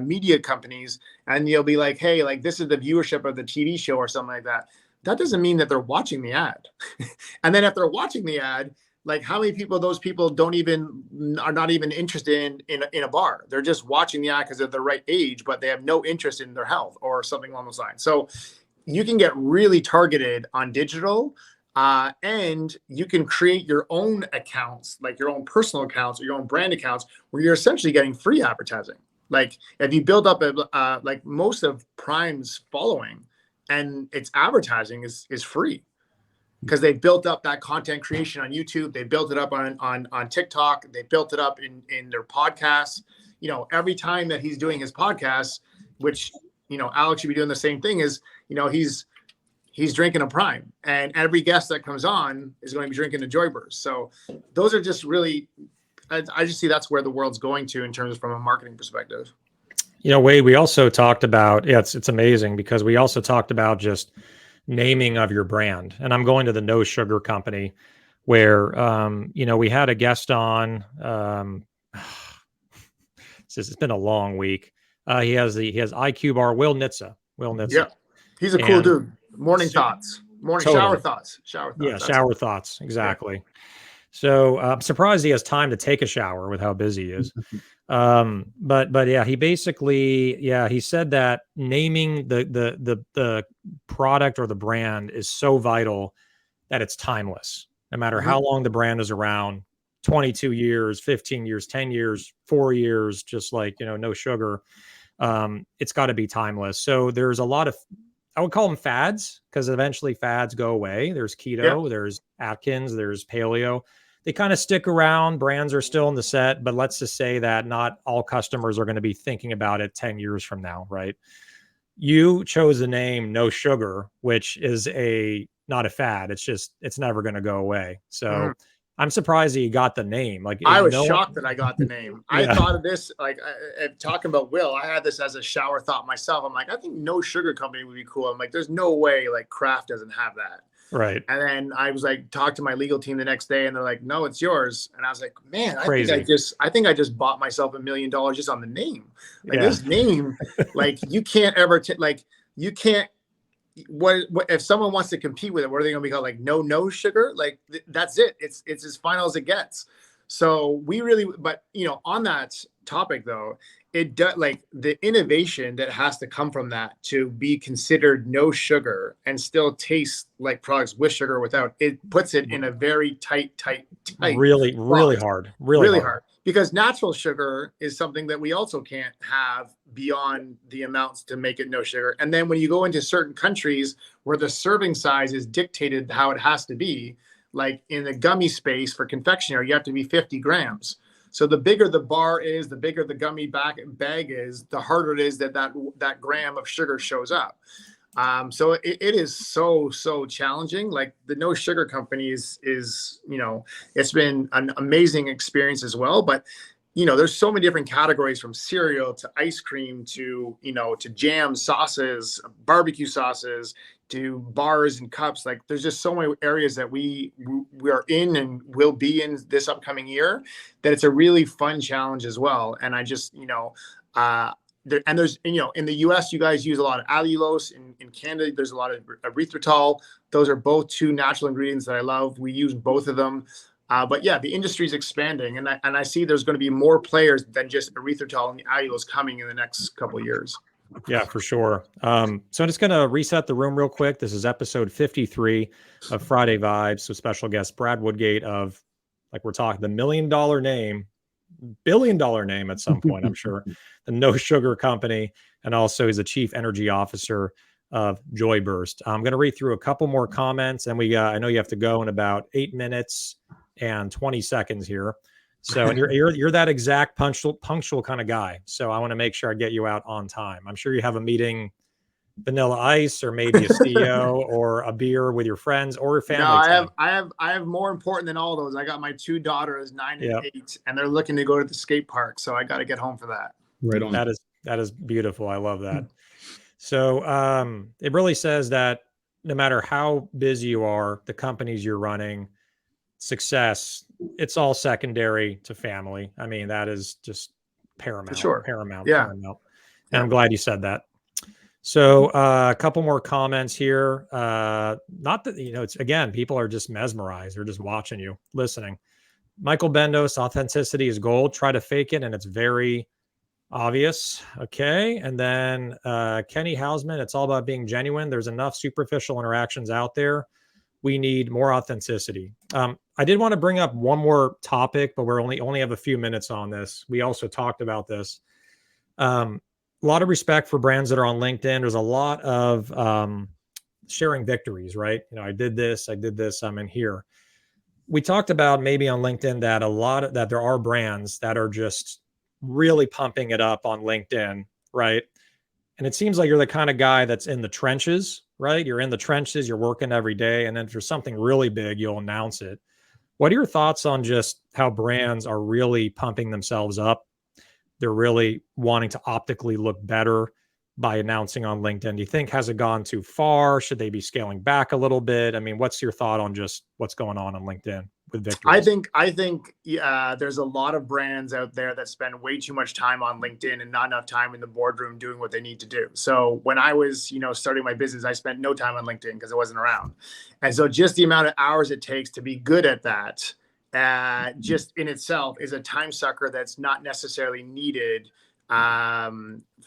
media companies, and you'll be like, hey, like, this is the viewership of the TV show or something like that. That doesn't mean that they're watching the ad. And then if they're watching the ad, like, how many people, those people are not even interested in a bar. They're just watching the ad because they're the right age, but they have no interest in their health or something along those lines. So you can get really targeted on digital, and you can create your own accounts, like your own personal accounts or your own brand accounts, where you're essentially getting free advertising. Like, if you build up like most of Prime's following, and its advertising is free, because they built up that content creation on YouTube. They built it up on TikTok. They built it up in their podcasts. Every time that he's doing his podcasts, which, Alex should be doing the same thing, is, he's drinking a Prime, and every guest that comes on is going to be drinking a Joyburst. So those are just really, I just see that's where the world's going to in terms of from a marketing perspective. Wade, we also talked about, it's amazing, because we also talked about just naming of your brand. And I'm going to the No Sugar Company, where, we had a guest on, it's been a long week. He has IQ Bar, Will Nitza. Yeah. He's a cool dude. Morning thoughts. Totally. Shower thoughts. Yeah, shower thoughts. Exactly. Yeah. So I'm surprised he has time to take a shower with how busy he is. But yeah, he basically, he said that naming the product or the brand is so vital that it's timeless. No matter how long the brand is around, 22 years, 15 years, 10 years, 4 years, just like, no sugar. It's got to be timeless. So there's a lot of, I would call them fads, because eventually fads go away. There's keto, there's Atkins, there's paleo. They kind of stick around. Brands are still in the set, but let's just say that not all customers are going to be thinking about it 10 years from now, right? You chose the name No Sugar, which is not a fad. It's never going to go away. So I'm surprised that you got the name. Like, I was shocked that I got the name. I thought of this, like, talking about Will, I had this as a shower thought myself. I'm like, I think No Sugar Company would be cool. I'm like, there's no way, like, Kraft doesn't have that. Right. And then I was like, talked to my legal team the next day, and they're like, no, it's yours. And I was like, man, I think I just bought myself $1 million just on the name. Like, this name, like, you can't ever, you can't, what if someone wants to compete with it, what are they going to be called? Like, no sugar? Like, that's it. It's as final as it gets. So we really, but, on that topic though, it does, like, the innovation that has to come from that to be considered no sugar and still taste like products with sugar without, it puts it in a very tight really spot. hard, really hard. because natural sugar is something that we also can't have beyond the amounts to make it no sugar. And then when you go into certain countries where the serving size is dictated how it has to be, like in the gummy space for confectionery, you have to be 50 grams. So the bigger the bar is, the bigger the gummy bag is, the harder it is that gram of sugar shows up. So it is so challenging. Like the no sugar company is, it's been an amazing experience as well. But, there's so many different categories, from cereal to ice cream to, to jam, sauces, barbecue sauces, to bars and cups. Like there's just so many areas that we are in and will be in this upcoming year, that it's a really fun challenge as well. And I just, there's, in the US, you guys use a lot of allulose. In Canada, there's a lot of erythritol. Those are both two natural ingredients that I love. We use both of them. But yeah, the industry is expanding, and I see there's going to be more players than just erythritol and allulose coming in the next couple of years. Yeah, for sure. So I'm just going to reset the room real quick. This is episode 53 of Friday Vibes with special guest Brad Woodgate of, like we're talking, the $1 million name, $1 billion name at some point, I'm sure, the No Sugar Company. And also he's the chief energy officer of Joy Burst. I'm going to read through a couple more comments, and I know you have to go in about 8 minutes and 20 seconds here. So, and you're that exact punctual kind of guy. So I want to make sure I get you out on time. I'm sure you have a meeting, Vanilla Ice, or maybe a CEO or a beer with your friends or your family. No, I have more important than all those. I got my two daughters, 9 and 8, and they're looking to go to the skate park. So I got to get home for that. Right on. That is beautiful. I love that. So it really says that no matter how busy you are, the companies you're running, success, it's all secondary to family. I mean, that is just paramount. Sure. Paramount. Yeah. Paramount. And I'm glad you said that. So a couple more comments here. Not that, it's, again, people are just mesmerized. They're just watching you, listening. Michael Bendos, authenticity is gold. Try to fake it, and it's very obvious. Okay. And then Kenny Hausman, it's all about being genuine. There's enough superficial interactions out there. We need more authenticity. I did want to bring up one more topic, but we're only have a few minutes on this. We also talked about this. A lot of respect for brands that are on LinkedIn. There's a lot of sharing victories, right? I did this, I'm in here. We talked about maybe on LinkedIn that there are brands that are just really pumping it up on LinkedIn, right? And it seems like you're the kind of guy that's in the trenches, right? You're in the trenches, you're working every day. And then if there's something really big, you'll announce it. What are your thoughts on just how brands are really pumping themselves up? They're really wanting to optically look better by announcing on LinkedIn. Do you think, has it gone too far? Should they be scaling back a little bit? I mean, what's your thought on just what's going on LinkedIn with victories? I think there's a lot of brands out there that spend way too much time on LinkedIn and not enough time in the boardroom doing what they need to do. So when I was, starting my business, I spent no time on LinkedIn because it wasn't around. And so just the amount of hours it takes to be good at that, just in itself is a time sucker that's not necessarily needed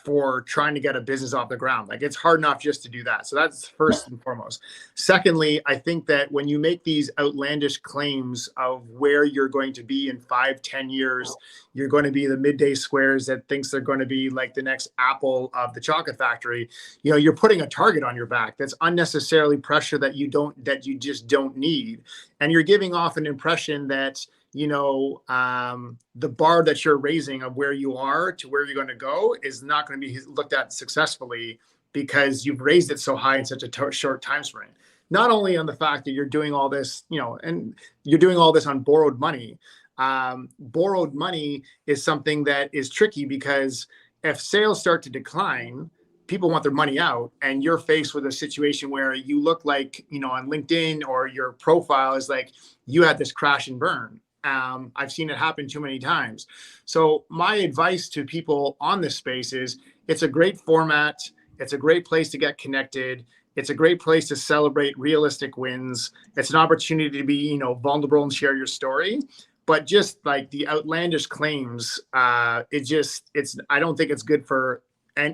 for trying to get a business off the ground. Like, it's hard enough just to do that. So that's first and foremost. Secondly, I think that when you make these outlandish claims of where you're going to be in 5-10 years, you're going to be the midday squares that thinks they're going to be like the next Apple of the chocolate factory. You're putting a target on your back that's unnecessarily pressure that you just don't need. And you're giving off an impression that, the bar that you're raising of where you are to where you're going to go is not going to be looked at successfully because you've raised it so high in such a short time frame. Not only on the fact that you're doing all this, and you're doing all this on borrowed money. Borrowed money is something that is tricky because if sales start to decline, people want their money out, and you're faced with a situation where you look like, on LinkedIn, or your profile is like you had this crash and burn. I've seen it happen too many times. So my advice to people on this space is it's a great format. It's a great place to get connected. It's a great place to celebrate realistic wins. It's an opportunity to be, vulnerable and share your story. But just like the outlandish claims, I don't think it's good for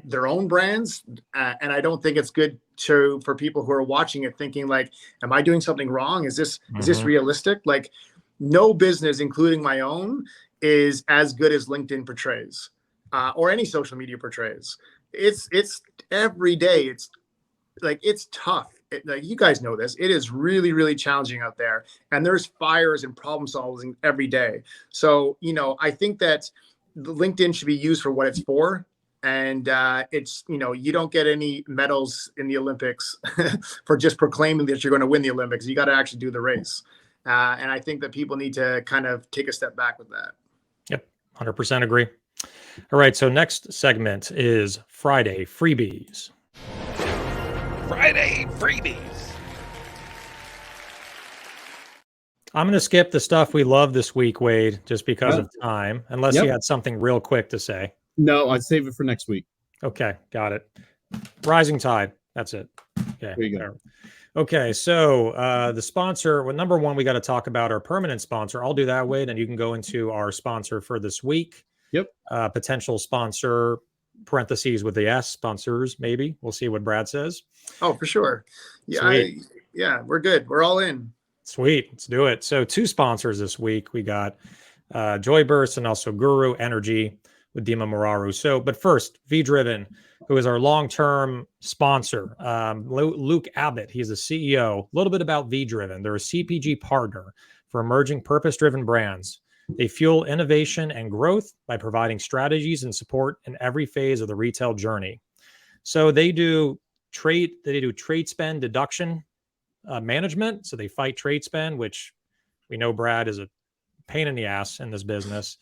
their own brands. And I don't think it's good for people who are watching it thinking like, am I doing something wrong? Is this realistic? Like, no business, including my own, is as good as LinkedIn portrays, or any social media portrays. It's every day. It's like, it's tough. Like, you guys know this. It is really, really challenging out there, and there's fires and problem solving every day. So, I think that LinkedIn should be used for what it's for. And it's, you don't get any medals in the Olympics for just proclaiming that you're going to win the Olympics. You got to actually do the race. And I think that people need to kind of take a step back with that. Yep, 100% agree. All right, so next segment is Friday freebies. Friday freebies. I'm going to skip the stuff we love this week, Wade, just because of time, unless Yep. you had something real quick to say. No, I'd save it for next week. Okay, got it. Rising tide. That's it. Okay. There you go. Okay, so the sponsor, well, number one, we got to talk about our permanent sponsor. I'll do that, Wade, and you can go into our sponsor for this week. Yep. Potential sponsor, parentheses with the S, sponsors, maybe. We'll see what Brad says. Oh, for sure. Yeah, we're good. We're all in. Sweet. Let's do it. So 2 sponsors this week. We got Joyburst and also Guru Energy with Dima Muraru. So, but first, V-Driven, who is our long-term sponsor. Luke Abbott, he's the CEO. A little bit about V-Driven. They're a CPG partner for emerging purpose-driven brands. They fuel innovation and growth by providing strategies and support in every phase of the retail journey. So they do trade spend deduction management. So they fight trade spend, which we know Brad is a pain in the ass in this business.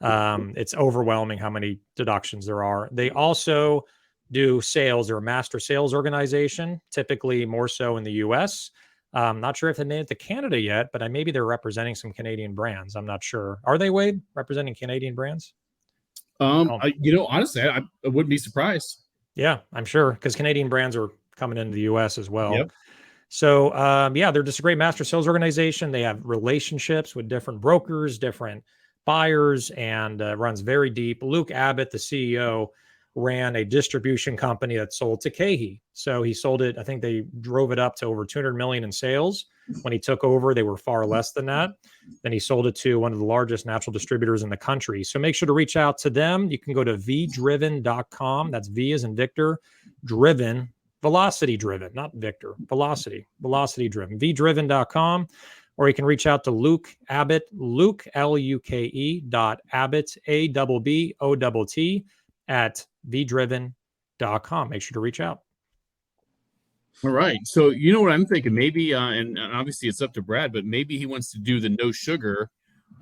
It's overwhelming how many deductions there are. They also do sales. They're a master sales organization, typically more so in the US. Not sure if they made it to Canada yet, but maybe they're representing some Canadian brands. I'm not sure. Are they, Wade, representing Canadian brands? Honestly, I wouldn't be surprised. Yeah, I'm sure, because Canadian brands are coming into the US as well. Yep. So, they're just a great master sales organization. They have relationships with different brokers, different buyers, and runs very deep. Luke Abbott, the CEO, ran a distribution company that sold to KeHE. So he sold it. I think they drove it up to over 200 million in sales. When he took over, they were far less than that. Then he sold it to one of the largest natural distributors in the country. So make sure to reach out to them. You can go to vdriven.com. That's V as in Victor, driven, velocity driven, not Victor, velocity driven, vdriven.com. Or you can reach out to Luke Abbott, Luke, Luke Abbott, ABBOTT at vdriven.com. Make sure to reach out. All right. So you know what I'm thinking? Maybe, and obviously it's up to Brad, but maybe he wants to do the no sugar,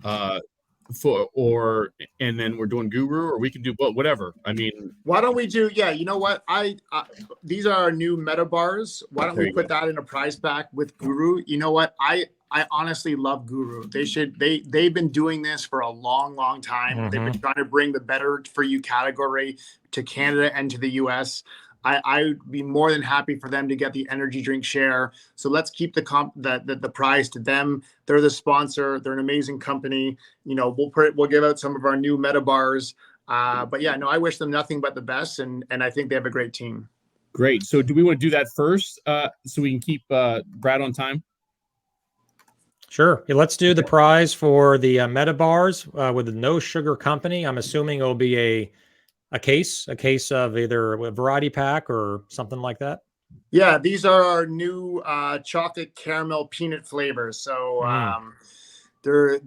and then we're doing Guru, or we can do both, whatever. I mean, why don't we do? Yeah, you know what? These are our new meta bars. Why don't we put that in a prize pack with Guru? You know what? I honestly love Guru. They've been doing this for a long, long time. Mm-hmm. They've been trying to bring the better for you category to Canada and to the US. I would be more than happy for them to get the energy drink share. So let's keep the prize to them. They're the sponsor. They're an amazing company. We'll give out some of our new meta bars. But yeah, no, I wish them nothing but the best, and I think they have a great team. Great. So do we want to do that first, so we can keep Brad on time? Sure. Yeah, let's do the prize for the meta bars with the no sugar company. I'm assuming it'll be a case of either a variety pack or something like that. Yeah, these are our new chocolate caramel peanut flavors. So they're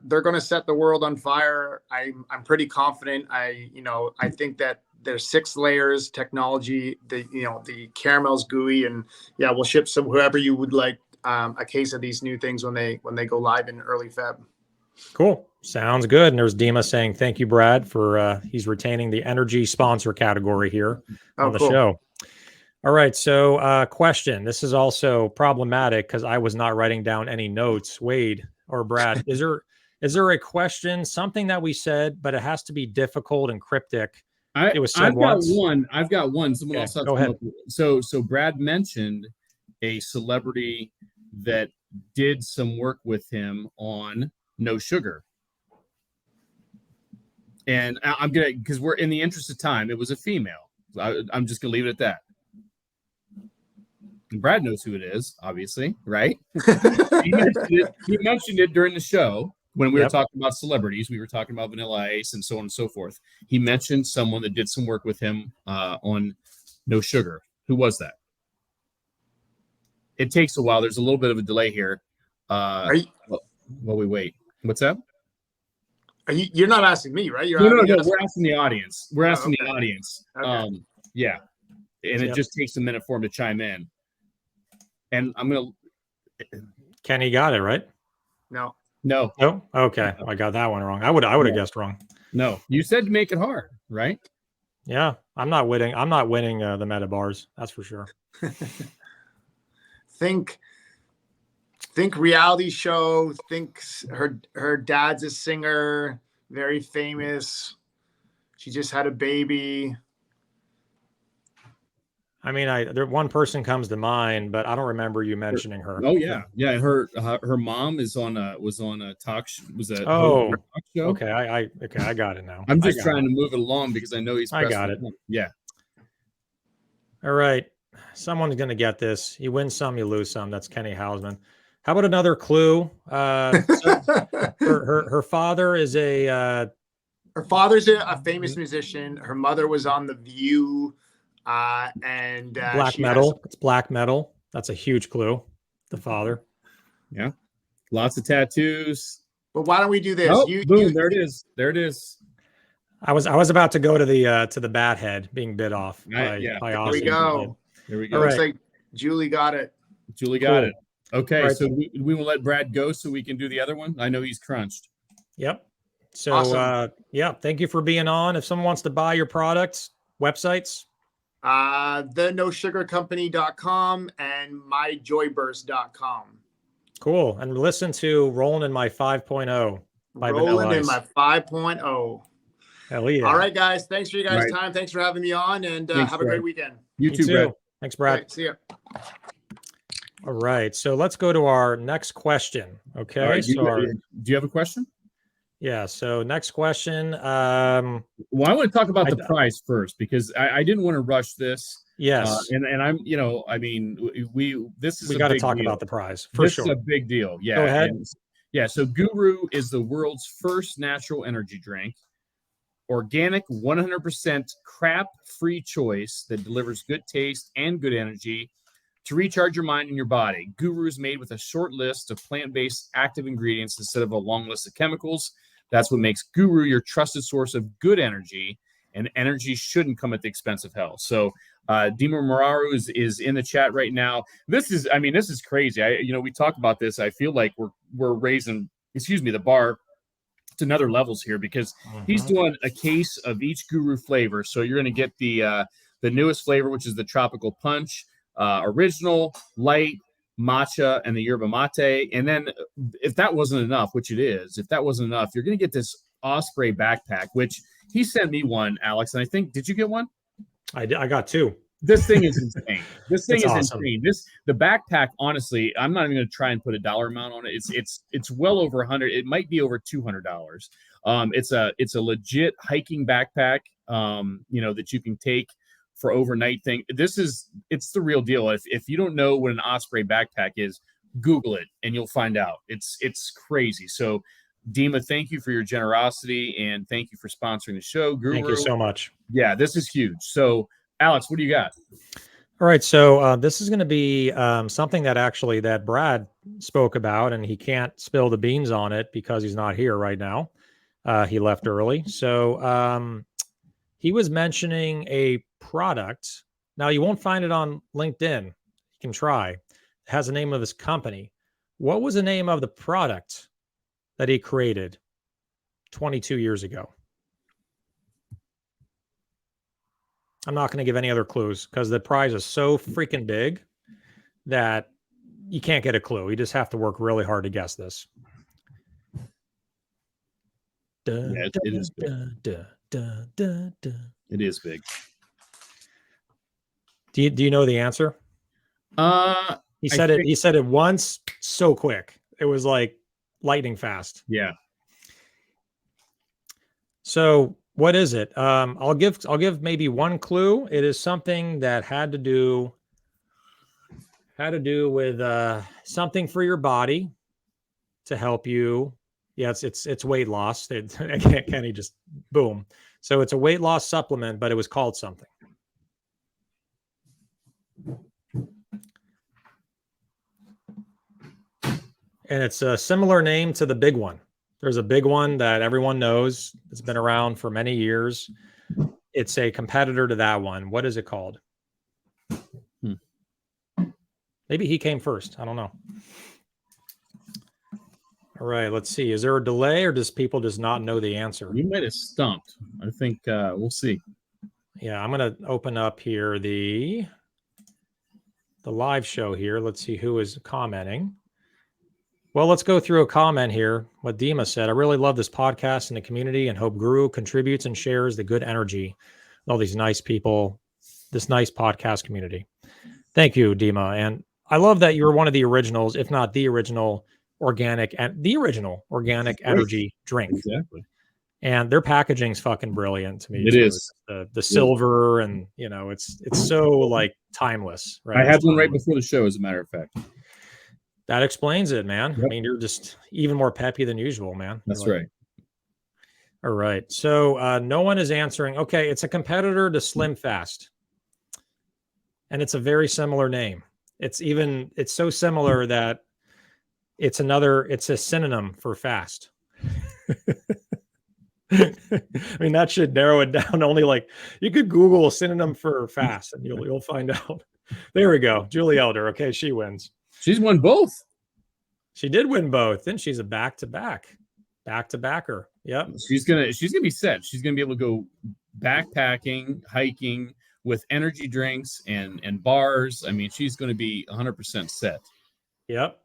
going to set the world on fire. I'm pretty confident. I think that there's 6 layers technology. The caramel's gooey, and yeah, we'll ship some whoever you would like a case of these new things when they go live in early Feb. Cool. Sounds good. And there's Dima saying, thank you, Brad, for he's retaining the energy sponsor category here on the show. All right. So question. This is also problematic because I was not writing down any notes. Wade or Brad, is there a question, something that we said, but it has to be difficult and cryptic? It was said once. I've got one. Someone else has go ahead. So Brad mentioned a celebrity that did some work with him on no sugar. And I'm gonna, because we're in the interest of time, it was a female. I'm just gonna leave it at that. And Brad knows who it is, obviously, right? He mentioned it during the show. when we were Yep. talking about celebrities, we were talking about Vanilla Ice and so on and so forth. He mentioned someone that did some work with him on No Sugar. Who was that? It takes a while. There's a little bit of a delay here. Are you, While we wait. What's that? you're not asking me, right? No. We're asking the audience. We're asking the okay. audience. Okay. Yeah. And it just takes a minute for him to chime in. And I'm going to. Kenny got it, right? No. Oh, okay. I got that one wrong. I would have guessed wrong. No. You said to make it hard, right? Yeah. I'm not winning the meta bars. That's for sure. Think reality show. Think her dad's a singer, very famous. She just had a baby. I mean, one person comes to mind, but I don't remember you mentioning her. Oh yeah. Her mom was on a talk show. Oh, talk show. Okay. I got it now. I'm just trying to move it along because I know he's. I got it. Yeah. All right. Someone's going to get this. You win some, you lose some. That's Kenny Hausman. How about another clue? Her father is her father's a famous musician. Her mother was on The View, and black metal. It's black metal. That's a huge clue. The father. Yeah. Lots of tattoos. But why don't we do this? Oh, boom! There it is. There it is. I was about to go to the bat head being bit off by Here Austin. we go. Here we go. All right. Looks like Julie got it. Julie got it. Okay, right. So we will let Brad go so we can do the other one. I know he's crunched. Yep. So awesome. Thank you for being on. If someone wants to buy your products, websites. TheNoSugarCompany.com and MyJoyburst.com. Cool. And listen to Rollin' in My 5.0 by Vanilla Ice. Rollin' in My 5.0. Hell yeah. All right, guys. Thanks for your guys' time. Thanks for having me on, and have a great weekend. You too, Brad. Thanks, Brad. Okay, see ya. All right. So let's go to our next question. Okay. Right, do you have a question? Yeah. So next question. Well, I want to talk about the prize first because I didn't want to rush this. Yes. And I'm, I mean, we got to talk about the prize for sure. This is a big deal. Yeah. Go ahead. So Guru is the world's first natural energy drink. Organic, 100% crap-free choice that delivers good taste and good energy to recharge your mind and your body. Guru is made with a short list of plant-based active ingredients instead of a long list of chemicals. That's what makes Guru your trusted source of good energy, and energy shouldn't come at the expense of health. So Dima Mararu is in the chat right now. This is crazy. We talk about this. I feel like we're raising, the bar to another levels here because he's doing a case of each Guru flavor. So you're going to get the newest flavor, which is the tropical punch, original, light, matcha, and the yerba mate. And then if that wasn't enough, which it is, you're going to get this Osprey backpack, which he sent me one, Alex. And I think, did you get one? I got two. This thing is insane. This thing is awesome. insane. The backpack, honestly, I'm not even going to try and put a dollar amount on it. It's well over 100. It might be over $200. It's a legit hiking backpack. That you can take for overnight thing. It's the real deal. If you don't know what an Osprey backpack is, Google it and you'll find out. It's crazy. So, Dima, thank you for your generosity and thank you for sponsoring the show. Guru, thank you so much. Yeah, this is huge. So, Alex, what do you got? All right. So this is going to be something that Brad spoke about, and he can't spill the beans on it because he's not here right now. He left early. So he was mentioning a product. Now, you won't find it on LinkedIn. You can try. It has the name of his company. What was the name of the product that he created 22 years ago? I'm not going to give any other clues because the prize is so freaking big that you can't get a clue. You just have to work really hard to guess this. It is big. It is big. Do you know the answer? He said it once so quick. It was like lightning fast. Yeah. So what is it? I'll give maybe one clue. It is something that had to do with something for your body to help you Yeah, it's weight loss. Kenny just boom. So it's a weight loss supplement, but it was called something. And it's a similar name to the big one. There's a big one that everyone knows. It's been around for many years. It's a competitor to that one. What is it called? Maybe he came first. I don't know. All right, let's see. Is there a delay or does people just not know the answer? You might have stumped. I think we'll see. Yeah, I'm going to open up here the live show here. Let's see who is commenting. Well, let's go through a comment here. What Dima said, I really love this podcast and the community and hope Guru contributes and shares the good energy. All these nice people, this nice podcast community. Thank you, Dima. And I love that you're one of the originals, if not the original organic energy drink. Exactly. And their packaging's fucking brilliant to me. It is. The silver and, you know, it's so like timeless, right? I had one right before the show, as a matter of fact. That explains it, man. Yep. I mean, you're just even more peppy than usual, man. That's right. All right. So no one is answering. Okay. It's a competitor to Slim Fast. And it's a very similar name. It's so similar that it's a synonym for fast. I mean, that should narrow it down. Only like you could Google a synonym for fast and you'll find out. There we go. Julie Elder. Okay. She wins. She's won both. She did win both. Then she's a back-to-backer. Yep. She's gonna be set. She's gonna be able to go backpacking, hiking with energy drinks and bars. I mean, she's gonna be 100% set. Yep.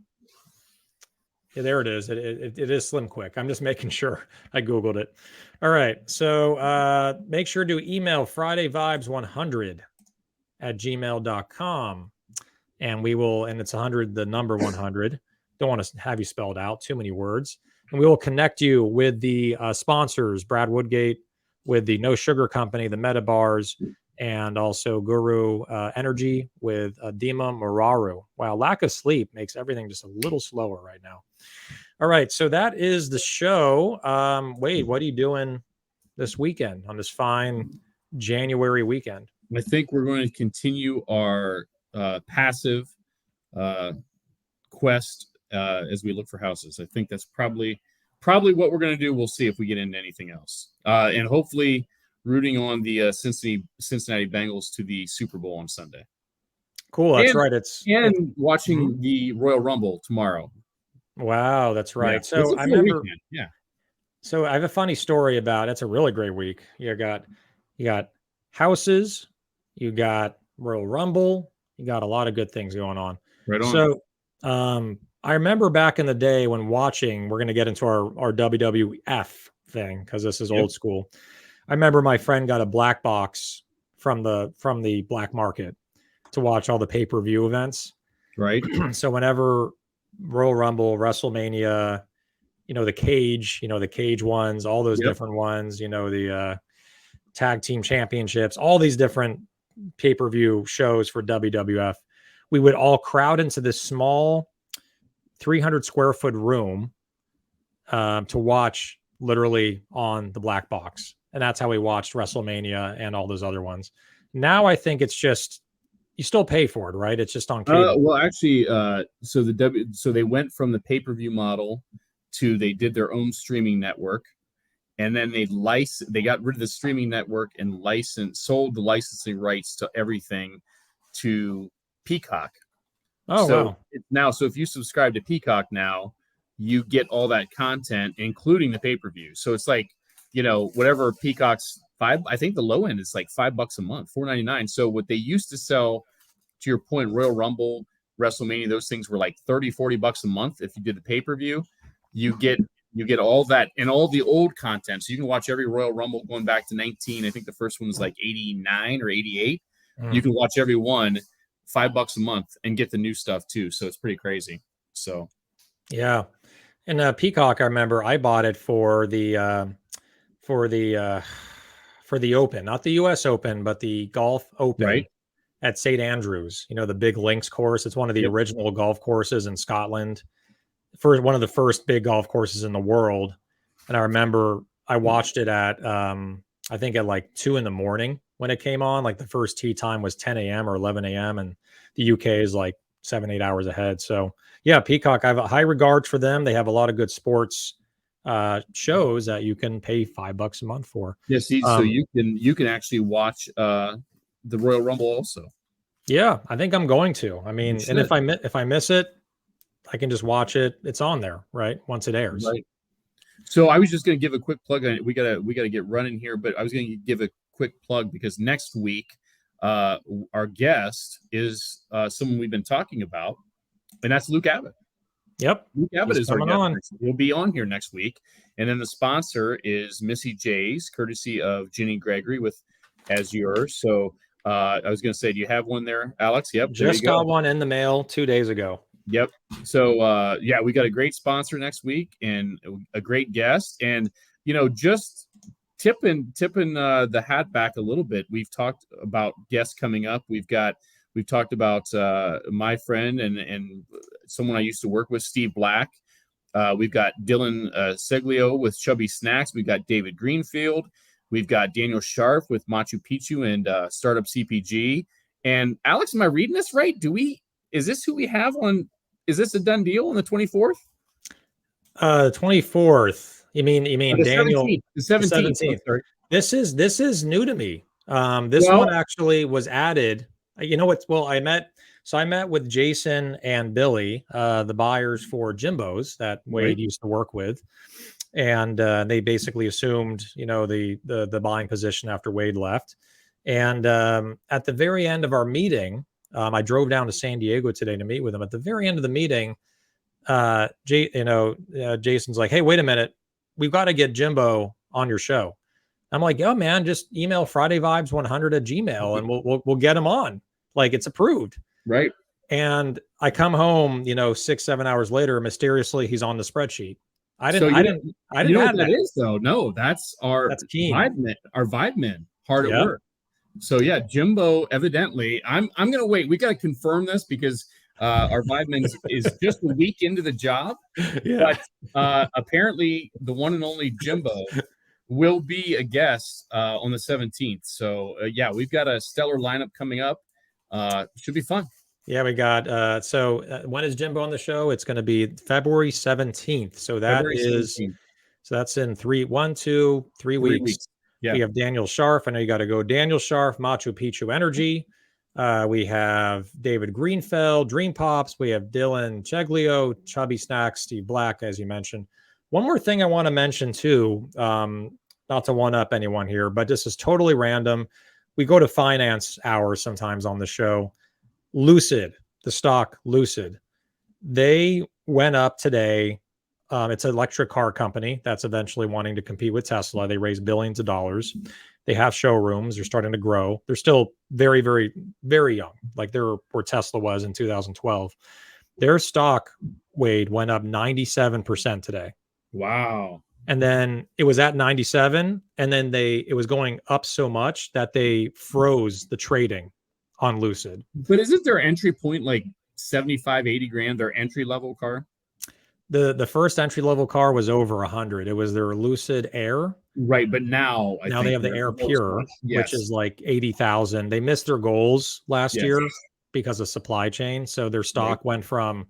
Yeah, there it is. It is Slim Quick. I'm just making sure. I Googled it. All right. So make sure to email FridayVibes100@gmail.com. And we will, and it's 100, the number 100. Don't want to have you spelled out too many words. And we will connect you with the sponsors, Brad Woodgate, with the No Sugar Company, the Meta Bars, and also Guru Energy with Dima Muraru. Wow, lack of sleep makes everything just a little slower right now. All right, so that is the show. Wade, what are you doing this weekend on this fine January weekend? I think we're going to continue our passive quest as we look for houses. I think that's probably what we're going to do. We'll see if we get into anything else, and hopefully rooting on the Cincinnati Bengals to the Super Bowl on Sunday. Cool, that's right. It's watching the Royal Rumble tomorrow. Wow, that's right. Yeah, so I remember. Weekend. Yeah. So I have a funny story about. It's a really great week. You got houses, you got Royal Rumble. You got a lot of good things going on. Right on. So I remember back in the day when watching, we're going to get into our WWF thing because this is old school. I remember my friend got a black box from the black market to watch all the pay-per-view events. Right. So whenever Royal Rumble, WrestleMania, the cage ones, all those different ones, the tag team championships, all these different pay-per-view shows for WWF, we would all crowd into this small 300 square foot room to watch literally on the black box. And that's how we watched WrestleMania and all those other ones. Now I think it's just, you still pay for it, right? It's just on cable. Well, actually, so they went from the pay-per-view model to they did their own streaming network. And then they got rid of the streaming network and sold the licensing rights to everything to Peacock. Oh, wow. Now, so if you subscribe to Peacock now, you get all that content, including the pay-per-view. So it's like, whatever Peacock's I think the low end is like $5 a month, $4.99. So what they used to sell, to your point, Royal Rumble, WrestleMania, those things were like $30-$40 a month. If you did the pay-per-view, you get all that and all the old content. So you can watch every Royal Rumble going back to 19. I think the first one was like 89 or 88. You can watch every one $5 a month and get the new stuff too. So it's pretty crazy. So, yeah. And Peacock, I remember I bought it for the Open, not the U.S. Open, but the Golf Open at St. Andrews. The big links course. It's one of the original golf courses in Scotland. for one of the first big golf courses in the world. And I remember I watched it at I think at like 2 a.m. when it came on. Like the first tee time was 10 a.m. or 11 a.m. and the UK is like 7-8 hours ahead. So yeah, Peacock, I have a high regard for them. They have a lot of good sports shows that you can pay $5 a month for. Yeah, see, so you can actually watch the Royal Rumble also. Yeah, I think I'm going to. I mean, and if I miss it, I can just watch it. It's on there, right? Once it airs. Right. So I was just going to give a quick plug on it. We gotta get running here, but I was going to give a quick plug because next week, our guest is someone we've been talking about, and that's Luke Abbott. Yep, Luke Abbott He's is our coming guest. on. He'll be on here next week, and then the sponsor is Missy J's, courtesy of Ginny Gregory with As Yours. So I was going to say, do you have one there, Alex? Yep, Just got one in the mail 2 days ago. Yep. So yeah, we got a great sponsor next week and a great guest, and just tipping the hat back a little bit. We've talked about guests coming up. We've talked about my friend and someone I used to work with, Steve Black. We've got Dylan Seglio with Chubby Snacks. We've got David Greenfield. We've got Daniel Scharf with Machu Picchu and Startup CPG. And Alex, am I reading this right? Is this who we have on? Is this a done deal on the 24th? 24th. You mean the Daniel? 17th. The 17th. Oh, this is new to me. This one actually was added. You know what? Well, I met with Jason and Billy, the buyers for Jimbo's that Wade used to work with, and they basically assumed the buying position after Wade left. And at the very end of our meeting, I drove down to San Diego today to meet with him. At the very end of the meeting, Jason's like, "Hey, wait a minute, we've got to get Jimbo on your show." I'm like, "Oh man, just email FridayVibes100 at Gmail and we'll get him on. Like it's approved." Right. And I come home, 6-7 hours later, mysteriously he's on the spreadsheet. I didn't know what that is though. No, that's Keen. Vibe men hard at work. So yeah, Jimbo evidently, I'm gonna wait. We gotta confirm this because our Vibe is just a week into the job. Yeah. But apparently the one and only Jimbo will be a guest on the 17th. So yeah, we've got a stellar lineup coming up. Should be fun. Yeah, we got when is Jimbo on the show? It's going to be February 17th. So that's in 3 weeks. Yeah. We have Daniel Scharf. I know you got to go Daniel Scharf, Machu Picchu Energy. We have David Greenfeld, Dream Pops. We have Dylan Cheglio, Chubby Snacks, Steve Black, as you mentioned. One more thing I want to mention too, not to one up anyone here, but this is totally random. We go to finance hours sometimes on the show. Lucid, the stock Lucid, they went up today. It's an electric car company that's eventually wanting to compete with Tesla. They raised billions of dollars. They have showrooms. They're starting to grow. They're still very, very, very young. Like they're where Tesla was in 2012. Their stock, Wade, went up 97% today. Wow. And then it was at 97. And then it was going up so much that they froze the trading on Lucid. But isn't their entry point like 75, 80 grand, their entry level car? The first entry level car was over 100. It was their Lucid Air. Right, but now they have the Air Pure, which is like 80,000. They missed their goals last year because of supply chain. So their stock went from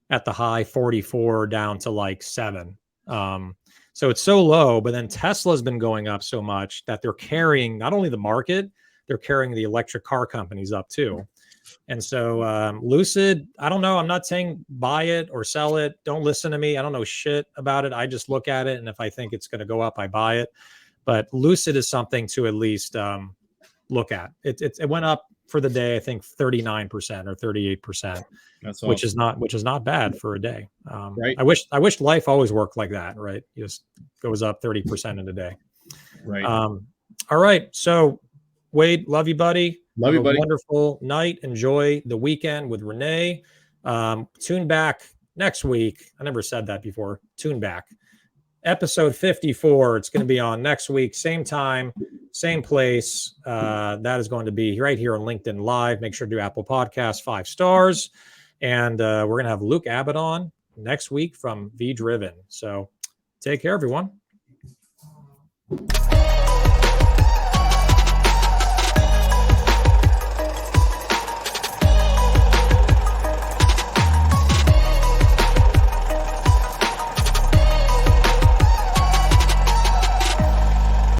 at the high 44 down to like 7. So it's so low, but then Tesla's been going up so much that they're carrying not only the market, they're carrying the electric car companies up too. And so Lucid, I don't know. I'm not saying buy it or sell it. Don't listen to me. I don't know shit about it. I just look at it. And if I think it's going to go up, I buy it. But Lucid is something to at least look at. It went up for the day, I think 39% or 38%, That's awesome. which is not bad for a day. Right. I wish life always worked like that. Right. It just goes up 30% in a day. Right. All right. So Wade, love you, buddy. Love you, buddy. Wonderful night. Enjoy the weekend with Renee. Tune back next week. I never said that before. Tune back. Episode 54. It's going to be on next week. Same time, same place. That is going to be right here on LinkedIn Live. Make sure to do Apple Podcasts 5 stars. And we're going to have Luke Abbott on. next week from V Driven. So take care, everyone.